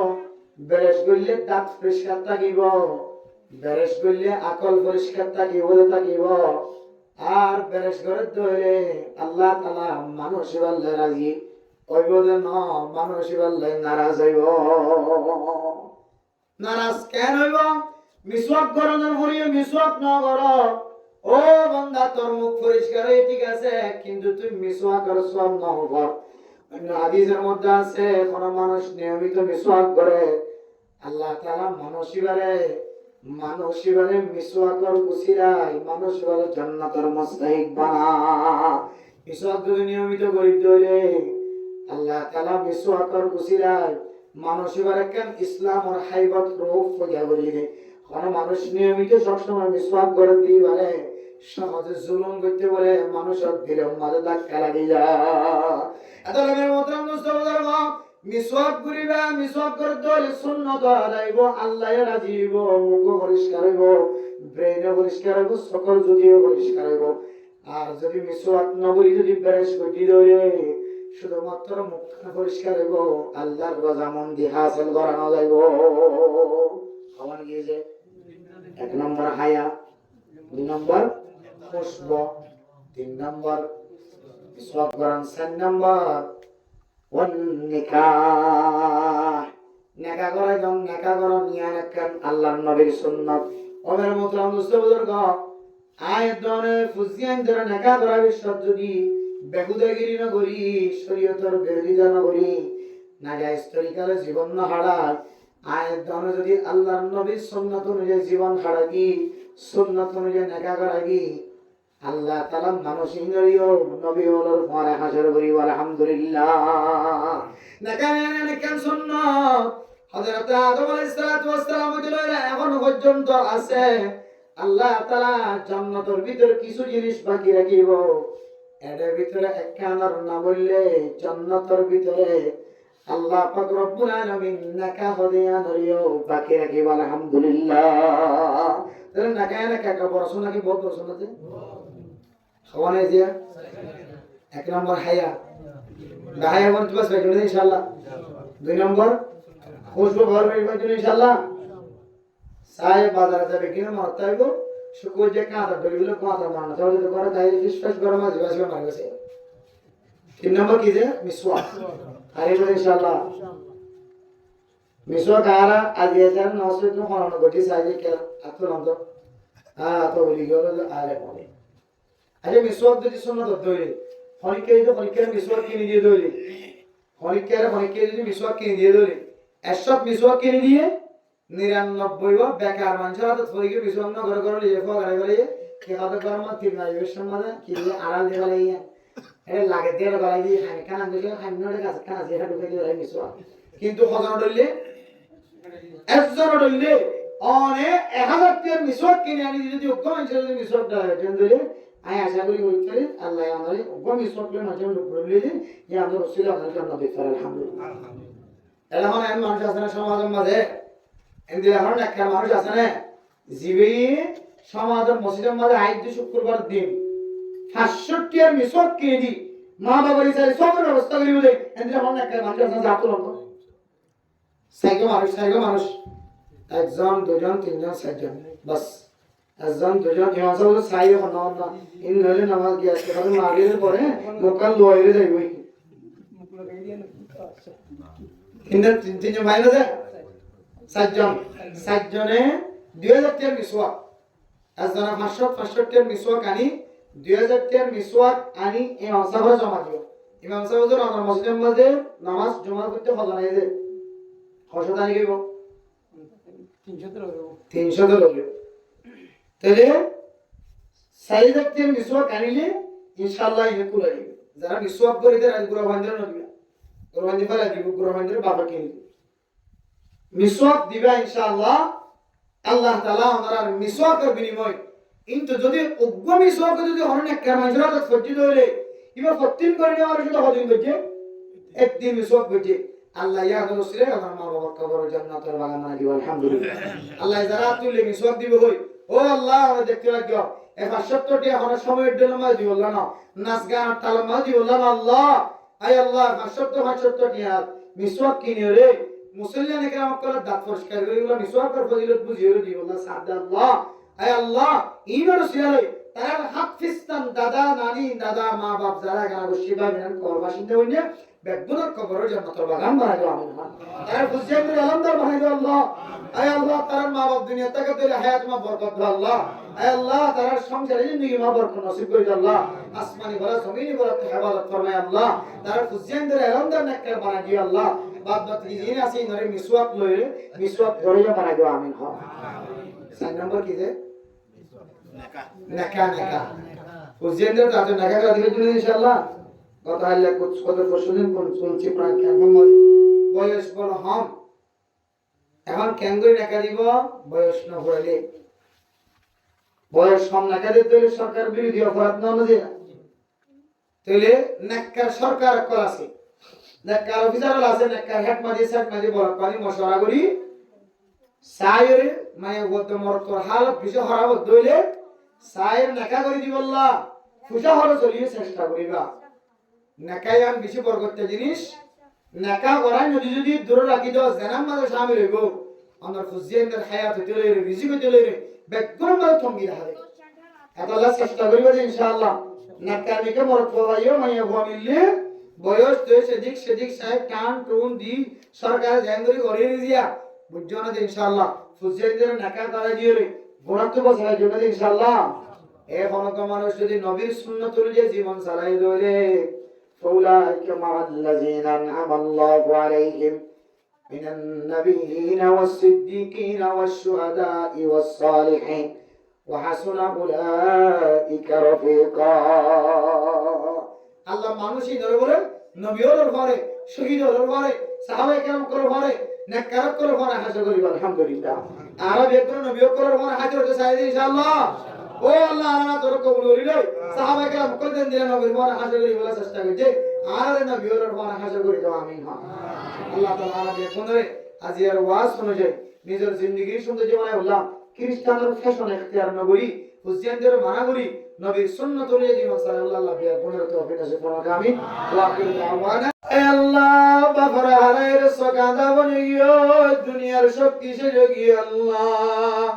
S2: বেশ গল্লে দাঁত পরিষ্কার থাকিব, বেশ গল্লে আকল পরিষ্কার থাকিব। আর বেশ করে ধরে আল্লাহ তাআলা মানুষ বললে রাজি হইব না, মানুষ বললে নারাজ হইব। নারাজ কেন হইব? মিসওয়াক করানোর পরে মিসওয়াক না কর, ও বান্দা তোর মুখ পরিষ্কার হয়ে ঠিক আছে, কিন্তু তুই মিসওয়াকের সব না কর। হাদিসের মধ্যে আছে কোন মানুষ নিয়মিত মিসওয়াক করে আল্লাহ তাআলা মানুষিবারে মিসওয়াকের কুসিরাই মানুষিবারে জান্নাতের মুস্তাহিক বানা। মিসওয়াক যদি নিয়মিত করিতে হইলে আল্লাহ তাআলা মিসওয়াকের কুসিরাই মানুষিবারে কেন ইসলামের হাইবত রূপ পূজা করিলে। কোন মানুষ নিয়মিত সবসময় মিসওয়াক করে দিয়ে পারে, সমাজে জুলুম করতে পারে, মানুষের দিলের মাঝে ধাক্কা লাগি যায়। এত লোকের মোহতরম মুস্তাফার মা মিসওয়াক করিবা, মিসওয়াক করতে হলে সুন্নত আদাইব, আল্লাহ রাজি হইব, মুখ পরিষ্কার হইব, ব্রেন পরিষ্কার হইব, সকল যদিও পরিষ্কার হইব। আর যদি মিসওয়াক না করি যদি ব্রাশ করি ধরে শুধুমাত্র মুখ পরিষ্কার হইব, আল্লাহর রজামন্দি হাসিল করানো যাইব। আমার গিয়েছে 1 নম্বর হায়া, 2 নম্বর খুশব, 3 নম্বর মিসওয়াক করান, 4 নম্বর ওয়ান নিকাহ। নেকা করে যখন নেকা করো নিয়া নেকান আল্লাহর নবীর সুন্নাত। ওদের মতো মুস্তাফিজুর গো আয়তনে ফুজিয়ান ধরে নেকা করা বিশ্বাস যদি বেহুদাগিরি না করি, শরীয়তের বিরোধিতা না করি, না জায়েজ তরিকার জীবন না হারায়, আয়তনে যদি আল্লাহর নবীর সুন্নাত অনুযায়ী জীবন হারাগি, সুন্নাত অনুযায়ী নেকা করাগি, আল্লাহ তাআলা মানুষ ইন্দ্রিয় নবী হলোর পরে হাসর করি আলহামদুলিল্লাহ। নেকা সুন্নাত হযরত আদম আলাইহিস সালাতু ওয়াস সালাম এখন পর্যন্ত আছে। আল্লাহ তাআলা জান্নাতের ভিতর কিছু জিনিস বাকি রাখিব, এর ভিতরে একখানার না বললে জান্নাতের ভিতরে আল্লাহ পাক রব্বুল আলামিন নেকা হদিয়া নরিও বাকি রাখিব আলহামদুলিল্লাহ। তাহলে নেকা পড়াশোনা কি বহুত পড়াশোনা আছে খাওয়ানো যে 1 নম্বর হায়া, ঢাই এখন তো বাস বেজুন ইনশাআল্লাহ 2 নম্বর খুশবু ঘর বেজুন ইনশাআল্লাহ সাই বাজারে যাবে কিনা মারতে হইব শুকো যে কাঁটা ধরিগুলো কাঁটা মারনা তাহলে তো করে তাই ফিস গরম আছে বাসবে মার গেছে 3 নম্বর কি যে মিসওয়াক আরে ইনশাআল্লাহ মিসওয়াক আরা আজিয়া জান নসরে তো হরানো গটি সাইজে কে আতো নামতো তো বলি গেল আরে বলে আরে মিসওয়াক যদি সুন্নাত ধরে হনিকে মিসওয়াক কিনে দিয়ে ধরে হনিকে যদি মিসওয়াক কিনে দিয়ে ধরে এসব মিসওয়াক কিনে দিয়ে 99 বেকার মানুষের হাতে ধরে গিয়ে মিসওয়াক না ঘরে ঘরে লিয়ে ফোয়া গড়ে কি কথা গরম ঠিক নাই এর সম্বন্ধে কি আড়াল দিয়ে বলে এটা লাগে দিয়ে গলায় দিয়ে খানি কানা দিলে খানি নড়ে গাছ কানা দিয়ে ঢুকে দিয়ে মিসওয়াক কিন্তু হজন ডললে একজন ডললে অনেক 1000 টাকার মিসওয়াক কিনে আনি যদি ওকম যদি মিসওয়াক দেয় দিলে আমি আশা করি হইতে আল্লাহ আমাদের ওকম মিসওয়াক লে মাঝে বললে যে আমরা রসুল আমাদের জন্য দিতে আলহামদুলিল্লাহ এখন এমন মানুষ আছে না সমাজের মাঝে এমনি এখন একটা মানুষ আছে না জিবি সমাজের মসজিদের মাঝে আইদ শুক্রবার দিন 500 টাকার মিসওয়াক কিনে দি মা বাবার ইসারে সবের ব্যবস্থা করি বলে এমনি এখন একটা মানুষ আছে জাতো লোক সাইকো মানুষ একজন দুজন তিনজন চারজন বাস একজন দুজন ইমাম সাহেব সাইয়ে হন না ইন হলে নামাজ গিয়ে আসতে পারে মাগরিবের পরে মোকাল লইরে যাইবই তিনজন ভাই না যায় চারজনে 2000 টাকার মিসওয়াক একজনে 500 টাকার মিসওয়াক আনি 2000 টাকার মিসওয়াক আনি ইমাম সাহেব জমা দিও ইমাম সাহেব যখন আমার মসজিদের মধ্যে নামাজ জমা করতে হলো না এই যে কত টাকা গিব 300 টাকা তাহলে 4000 টাকার মিসওয়াক আনিলে ইনশাআল্লাহ ইনে কুলা দিবে যারা মিসওয়াক করে দেয় আর গুরা বান্ধব না দিবে গুরা বান্ধব ফেলা দিব গুরা বান্ধব বাবা কিনে মিসওয়াক দিবা ইনশাআল্লাহ আল্লাহ তাআলা ওনার মিসওয়াকের বিনিময় কিন্তু যদি উগ্র মিসওয়াক যদি অনেক কামাজরা তো ফটি দইলে ইবা ফটিন করে নেওয়ার শুধু হদিন বজে একদিন মিসওয়াক বজে আল্লাহ ইয়া রাসূলে আমার মা বাবার কবর জান্নাতের বাগান বানাই দিব আলহামদুলিল্লাহ আল্লাহ যারা তুলে মিসওয়াক দিব হই ও আল্লাহ আমরা দেখতে লাগিও এ 570 টি এখন সময়ের জন্য মা দিব আল্লাহ না নাচ গান তাল মা দিব আল্লাহ আল্লাহ আয় আল্লাহ 570 টি মিসওয়াক কিনে রে মুসলিয়ান একরাম করা দাঁত পরিষ্কার করে এগুলো মিসওয়াকের ফজিলত বুঝিয়ে দিও আল্লাহ সাদ আল্লাহ আয় আল্লাহ ইমার সিয়ালে তার হাত ফিস্তান দাদা নানি দাদা মা বাপ যারা গানা বসিবা বিনান করবাসিন্দা হইনে বেগুনের কবর জান্নাতের বাগান বানাই দাও আমিন তার বুঝিয়ে করে আলমদার বানাই দাও আল্লাহ আয় আল্লাহ তার মা বাপ দুনিয়া থেকে দিলে হায়াত মা বরকত দাও আল্লাহ আয় আল্লাহ তার সংসারে জিন্দেগি মা বরকত নসিব করে দাও আল্লাহ আসমানি বড় জমিনি বড় হেফাজত ফরমাই আল্লাহ তার বুঝিয়ে করে আলমদার নেককার বানাই দিও আল্লাহ বাদ বাদ জিন আছে নরে মিসওয়াক লয়ে মিসওয়াক ধরে বানাই দাও আমিন হ্যাঁ 4 নম্বর কি যে নেকা বুঝিয়ে তাতে নেকা করে দিবেন ইনশাআল্লাহ কথা হইলে কত প্রশ্ন কোন চিপরা কেমন বয়স বড় হম এখন কেঙ্গুই নেকা দিব বয়স না হইলে বয়স কম নেকা দিতে হইলে সরকার বিরোধী অপরাধ না না যে তাইলে নেককার সরকার কর আছে নেককার অফিসার আছে নেককার হেড মাঝে বড় পানি মশওয়ারা করি সাইরে মায়ে বলতে মরতর হালত বিষয় হরাব দইলে সাইর নেকা করে দিব আল্লাহ খুশা হলো চলিয়ে চেষ্টা করিবা নেকাই আন বেশি বরকত জিনিস নেকা করাই যদি দূরে রাখি দাও জানাম মাঝে শামিল হইব আমার ফুজিয়ানদের হায়াত চলে রে রিজিক চলে রে বেগুন মাঝে থমকি রাখে এত আল্লাহ চেষ্টা করিবা যে ইনশাআল্লাহ নেকা মিকে মরত পাইও মাইয়া ভমিলে বয়স তো সেদিক সাহেব টান টুন দি সরকার জাঙ্গরি করিয়ে দিয়া বুঝছো না যে ইনশাআল্লাহ ফুজিয়ানদের নেকা তারা দিয়ে রে গোড়াত বসার জন্য ইনশাআল্লাহ এখন তো মানুষ যদি নবীর সুন্নাত অনুযায়ী জীবন চালাই দইলে فأولئك مع الذين أنعم الله عليهم من النبيين والصديقين والشهداء والصالحين وحسن أولئك رفيقا আল্লাহ মানুষই ধরে বলে নবীর ঘরে শহীদের ঘরে সাহাবায়ে কেরাম ঘরে নেককার ঘরে হাজির করিব আলহামদুলিল্লাহ আর বেগুন নবীর ঘরে হাজির হতে চাই ইনশাআল্লাহ ও আল্লাহ আল্লাহ তোর কবুল করিল সাহাবায়ে কেরাম কল দেন দিলেন নবীর ঘরে হাজির করি বলা চেষ্টা করতে আর নবীর ঘরে হাজির করি দাও আমিন আল্লাহ তাআলা বেগুন রে আজি আর ওয়াজ শুনে যায় নিজের জিন্দেগি সুন্দর জীবনে আল্লাহ খ্রিস্টানদের ফ্যাশন এখতিয়ার না করি হুজয়ানদের মানা করি নবীর সুন্নাত অনুযায়ী জীবন সাল্লাল্লাহু আলাইহি ওয়া সাল্লাম বেগুনের তৌফিক নসিব করুন আমিন ওয়া আখিরু দাওয়ানা এ আল্লাহ বাবার হারাইর সকাদা বনে গিয়ে দুনিয়ার সব কিসে গিয়ে আল্লাহ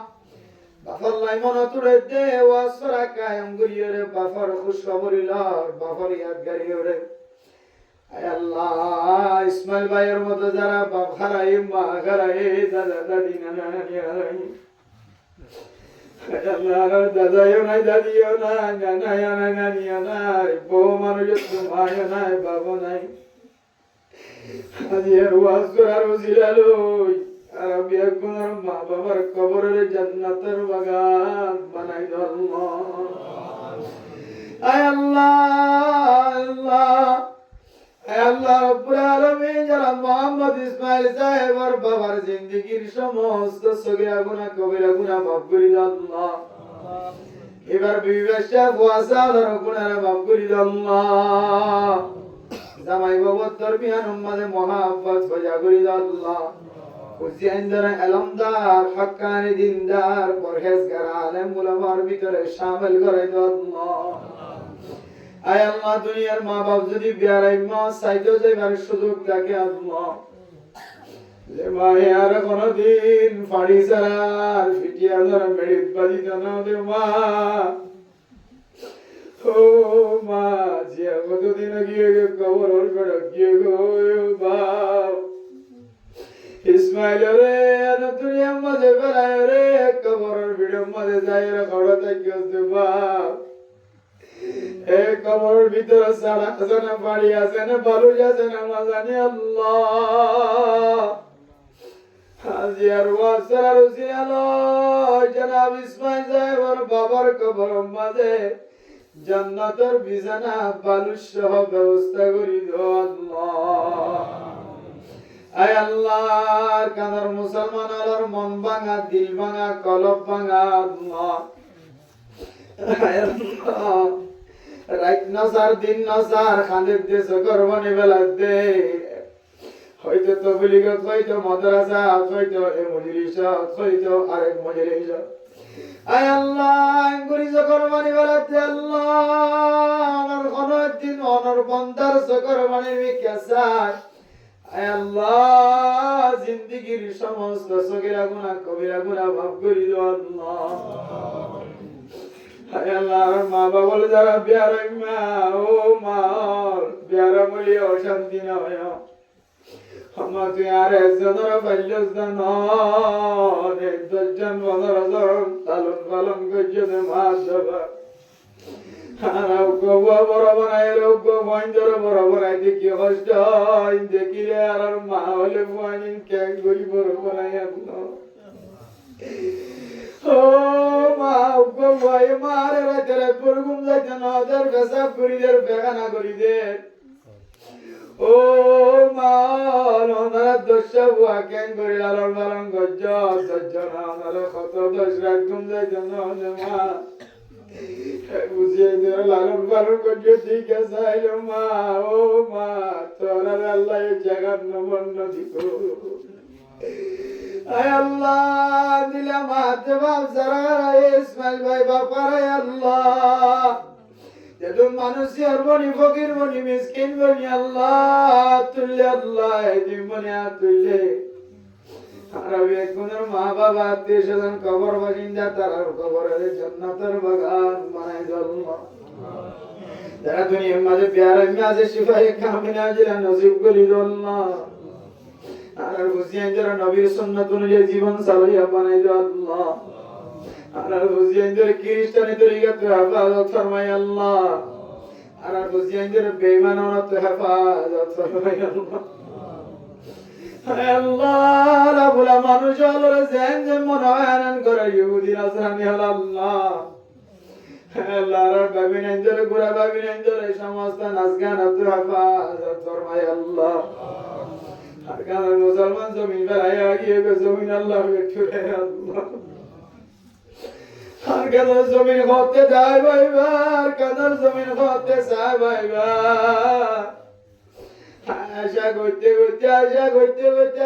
S2: বাফর লাই মন তুড়ে দে ওয়াসরা কায়ম করিয়ে রে বাফর খুশ খবরিলার বাফর ইয়াদগারি রে আয় আল্লাহ ইসমাইল ভাইয়ের মতো যারা বাপ হারাই মা হারাই দাদা দাদি নানা নানি হারাই আয় আল্লাহ দাদাইও নাই দাদিও নাই নানাইও নাই নানিও নাই বউ মানুষ মায়ও নাই বাবু নাই আজি আর ওয়াজ করার ওসিলা লই আর বিয়া কোনার মা বাবার কবরের জান্নাতের বাগান বানাই দাও আল্লাহ আয় আল্লাহ আল্লাহ আয় আল্লাহ রব্বুল আলামিন যারা মোহাম্মদ ইসমাইল সাহেবের বাবার জিন্দেগীর সমস্ত সগীরা গুনাহ কবিরা গুনাহ মাফ করে দাও আল্লাহ এবার বিবেশা ওয়াসার গুনাহ মাফ করে দাও আল্লাহ জামাই বাবার দরমিয়ান উম্মতে মোহাব্বত বজা করে দাও আল্লাহ হুসেইনদের আলমদার হক্কানি দিনদার পরহেজগার আলেম উলামার ভিতরে শামিল করে দাও আল্লাহ আয় আল্লাহ দুনিয়ার মা বাপ যদি বিয়ারাই মা সাইজো যাইবার সুযোগ থাকে আল্লাহ যে মায়ে আর কোনদিন ফাড়ি সারার ফিটিয়া ধরা মেড়িত বাজি জানা দে মা ও মা যে কতদিন গিয়ে কবর ওর বেড়া গিয়ে গো বাপ ইসমাইল রে আর দুনিয়ার মাঝে বেড়ায় রে কবরের ভিড়ের মাঝে যাই রে খড়া থাকিস বাপ এ কবরের ভিতরে সারা আছে না বাড়ি আছে না বালুজ আছে না আমরা জানি আল্লাহ আজি আর ওয়াসার উসিয়ালো জনাব ইসমাইল সাহেবের বাবার কবরের মাঝে জান্নাতের বিছানা বালুজ সহ ব্যবস্থা করি দাও আল্লাহ আয় আল্লাহ কানার মুসলমান আলার মন ভাঙা দিল ভাঙা কলব ভাঙা আল্লাহ আয় আল্লাহ রাত নসার দিন নসার খানের দেশ করবানি বেলা দে হয়তো তবলিগত হয়তো মাদ্রাসা হয়তো এ মজলিস হয়তো আরেক মজলিস আয় আল্লাহ আঙ্গুরি করবানি বেলা দে আল্লাহ অনর কোন দিন অনর বন্দার করবানি মিকাসায় আয় আল্লাহ জিন্দেগীর সমস্ত সগীরা গুনাহ কবিরা গুনাহ মাফ করে দাও আল্লাহ আয় আল্লাহ মা বাবা যারা বিয়ারাই মা ও মা বিয়ারা বলি অশান্তি না হয় আমরা তুই আর একজনের বাল্যস দান একজন বদর লালন পালন করছে মা দেবা বড় বানাই লোক মহেন্দ্র বড় বানাই দেখি কষ্ট দেখিলে আর মা হলে মহিন ক্যাং করি বড় বানাই আপনার ও মা গো ভাই মারে রাতে রাত পরগুম যাইতে না ওদের পেশাব করি দের বেগানা করি দে ও মা ওনারা দশা বুয়া কেন করি লালন পালন গজ্জ সজ্জ না ওনারা কত দশ রাত ঘুম যাইতে না মা বুঝিয়ে দিয়ে লালন পালন করছে ঠিক আছে আইলো মা ও মা তোরা আল্লাহ এই জায়গার নবন্ন দিত আয় আল্লাহ দিলাম হাতে বাপ যারা ইসমাইল ভাই বাপারাই আল্লাহ যেটু মানুষই আর বনি ফকির বনি মিসকিন বনি আল্লাহ তুললে আল্লাহ এদিন বনি আর তুললে আর বেকুনের মা বাবা আত্মীয় স্বজন কবর বাসিন্দা তারার কবরের জান্নাতের বাগান বানাই দাও আল্লাহ যারা দুনিয়ার মাঝে প্যারা মাঝে সিপাহী কামিনা জিরা নসিব করি দাও আল্লাহ আর হুসেইন যারা নবীর সুন্নাত অনুযায়ী জীবন চালাইয়া বানাই দাও আল্লাহ আর হুসেইন যারা খ্রিস্টানি তরিকাতে হেফাজত ফরমাই আল্লাহ আর হুসেইন যারা বেঈমানতে হেফাজত ফরমাই আল্লাহ আল্লাহ রাবুলা মানুষ হলো যেন যেন মনোয়ান করে ইহুদি নাসরানি হলো আল্লাহ আল্লাহ আর বাবিন এঞ্জেল গুরা বাবিন এঞ্জেল এই সমস্ত নাসগান আব্দুল হেফাজত ফরমাই আল্লাহ আর কানার মুসলমান জমিন বেড়াইয়া গিয়ে জমিন আল্লাহ বেঠুরে আল্লাহ আর কানার জমিন হতে যায় ভাইবার কানার জমিন হতে চায় ভাইবার আশা করতে করতে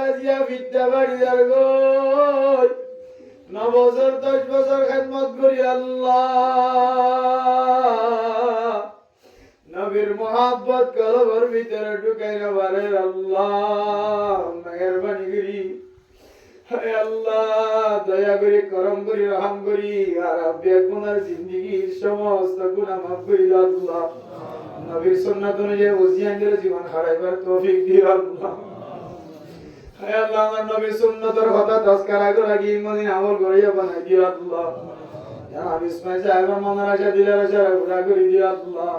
S2: আসিয়া বিদ্যা বাড়ি যার গো 9 বছর 10 বছর খেদমত করি আল্লাহ নবীর মোহাব্বত কলবের ভিতরে ঢুকাইয়া পারে আল্লাহ মেহেরবানি করি হে আল্লাহ দয়া করে করম করি রহম করি আর বেগুনার জিন্দেগীর সমস্ত গুনাহ মাফ করে দাও আল্লাহ নবীর সুন্নাত অনুযায়ী ওসিয়ানদের জীবন হারাইবার তৌফিক দিও আল্লাহ হে আল্লাহ আমার নবীর সুন্নাতের কথা তস্করা করে কি মদিনা আমল করিয়া বানাই দিও আল্লাহ জানাব ইসমাইল সাহেবের মনের আশা দিলের আশা পুরা করে দিও আল্লাহ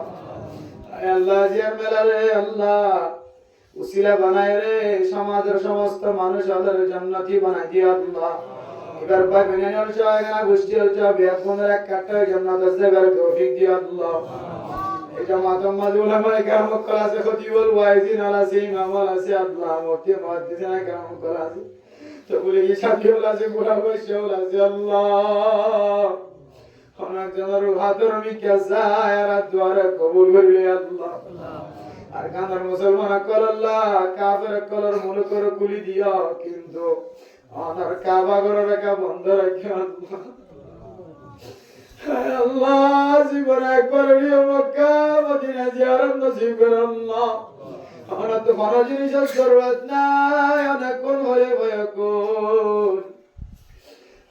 S2: হে আল্লাহ জিয়ার মেলা রে আল্লাহ উসিলা বানায় রে সমাজের সমস্ত মানুষ আল্লাহর জান্নাতি বানাই দিও আল্লাহ এবার ভাই বেনানোর চায়না গোষ্ঠী হচ্ছে বেয়াকুনের এক কাটটা জান্নাত আছে বের তৌফিক দিও আল্লাহ এটা মাতাম্মা উলামায়ে কেরাম কল আছে খতিবুল ওয়াইজিন আলাসি ইমাম আলাসি আল্লাহ মুফতি মুহাদ্দিসিন কেরাম কল আছে তো বলে এই সাথীও আছে গোলা বৈশও আছে আল্লাহ অনেক জনের হাতের মিকে যায় আর দুয়ারে কবুল করিলে আল্লাহ আর কানার মুসলমান কল আল্লাহ কাফের কলর মুলকর কুলি দিও কিন্তু অনার কাবা ঘর রেখা বন্ধ রাখিও আল্লাহ আল্লাহ জীবন একবার মক্কা মদিনা জিয়ারত নসিব করে আল্লাহ আমরা তো কোনো জিনিসের জরুরত নাই অনেক কোন হয়ে ভয়কুন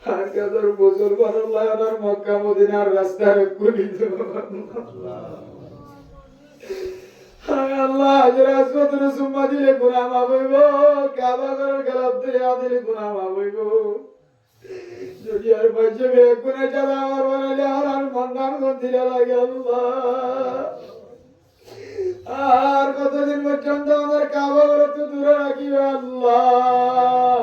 S2: আর কাদের বুজুর আল্লাহ ওনার মক্কা মদিনার রাস্তার কুলি আল্লাহ রাজপথের সুম্মা দিলে গুনাহ মাফ হইব কাবা ঘরের গলাপ দিলে গুনাহ মাফ হইব যদি আর বাঁচে বেগুনে যারা আমার বানালে আর মন্দান দিলে লাগে আল্লাহ আর কতদিন পর্যন্ত আমার কাবা ঘরে তো দূরে রাখিবে আল্লাহ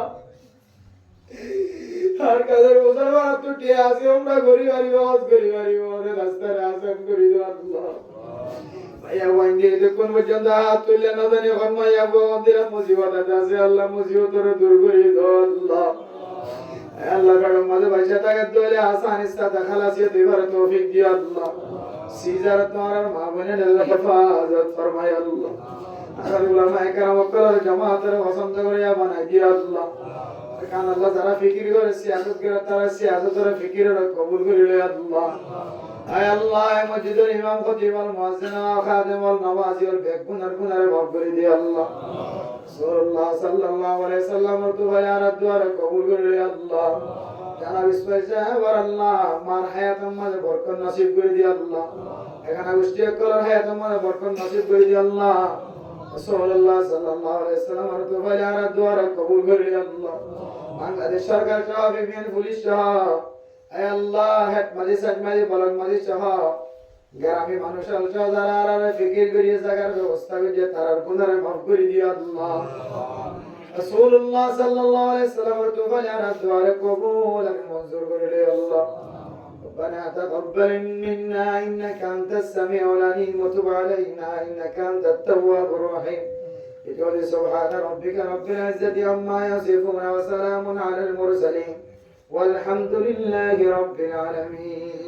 S2: আর কাদের মুসলমান টুটি আছে আমরা ঘুরি পারিব হজ করি পারিব ওদের রাস্তায় আসাম করি দো আল্লাহ মাইয়া ওয়াইন্ডে দেখুন পর্যন্ত হাত তুললে না জানি এখন মাইয়া বন্দির মুসিবত আছে আল্লাহ মুসিবতের দূর করি দো আল্লাহ আল্লাহ কারণ মাঝে বাইশা থাকে দলে আসান ইস্তাদা খালাসিয়ত এবার তৌফিক দিও আল্লাহ সিজারত তোমার মা বোনের হেফাজত ফরমায় আল্লাহ আর উলামায়ে কেরাম কল জামাতের পছন্দ করিয়া বানাই দিও আল্লাহ কারণ আল্লাহ যারা ফিকির করে সিয়াসত করে তারা সিয়াসতের ফিকিরের কবুল করিলে আল্লাহ আয় আল্লাহ মসজিদের ইমাম খতিব আল মুয়াজ্জিন খাদিম আল নামাজি আল বেগুনার গুনারে মাফ করে দিও আল্লাহ রাসূলুল্লাহ সাল্লাল্লাহু আলাইহি সাল্লাম তো বায়ার দুয়ারে কবুল করে আল্লাহ জানাব ইসমাইল সাহেব আল্লাহ মার হায়াতের মাঝে বরকত নসিব করে দিও আল্লাহ এখানে গোষ্ঠী করার হায়াতের মাঝে বরকত নসিব করে দিও আল্লাহ রাসূলুল্লাহ সাল্লাল্লাহু আলাইহি সাল্লাম তো বায়ার দুয়ারে কবুল করে আল্লাহ বাংলাদেশ সরকার সহ বিভিন্ন পুলিশ সহ আয় আল্লাহ হেড ম্যাজিস্ট্রেট মাঝে বলক ম্যাজিস্ট্রেট সহ গ্রামে মানুষ আলসা যারা আর ফিকির করিয়ে জায়গার ব্যবস্থা করিয়ে তার গুনারে মাফ করে দিও আল্লাহ রাসূলুল্লাহ সাল্লাল্লাহু আলাইহি সাল্লাম তো বায়ার দুয়ারে কবুল আর মঞ্জুর করে দে আল্লাহ ربنا تقبل منا إنك أنت السميع العليم وتب علينا إنك أنت التواب الرحيم بقول سبحان ربك رب العزة عما يصفون وسلام على المرسلين والحمد لله رب العالمين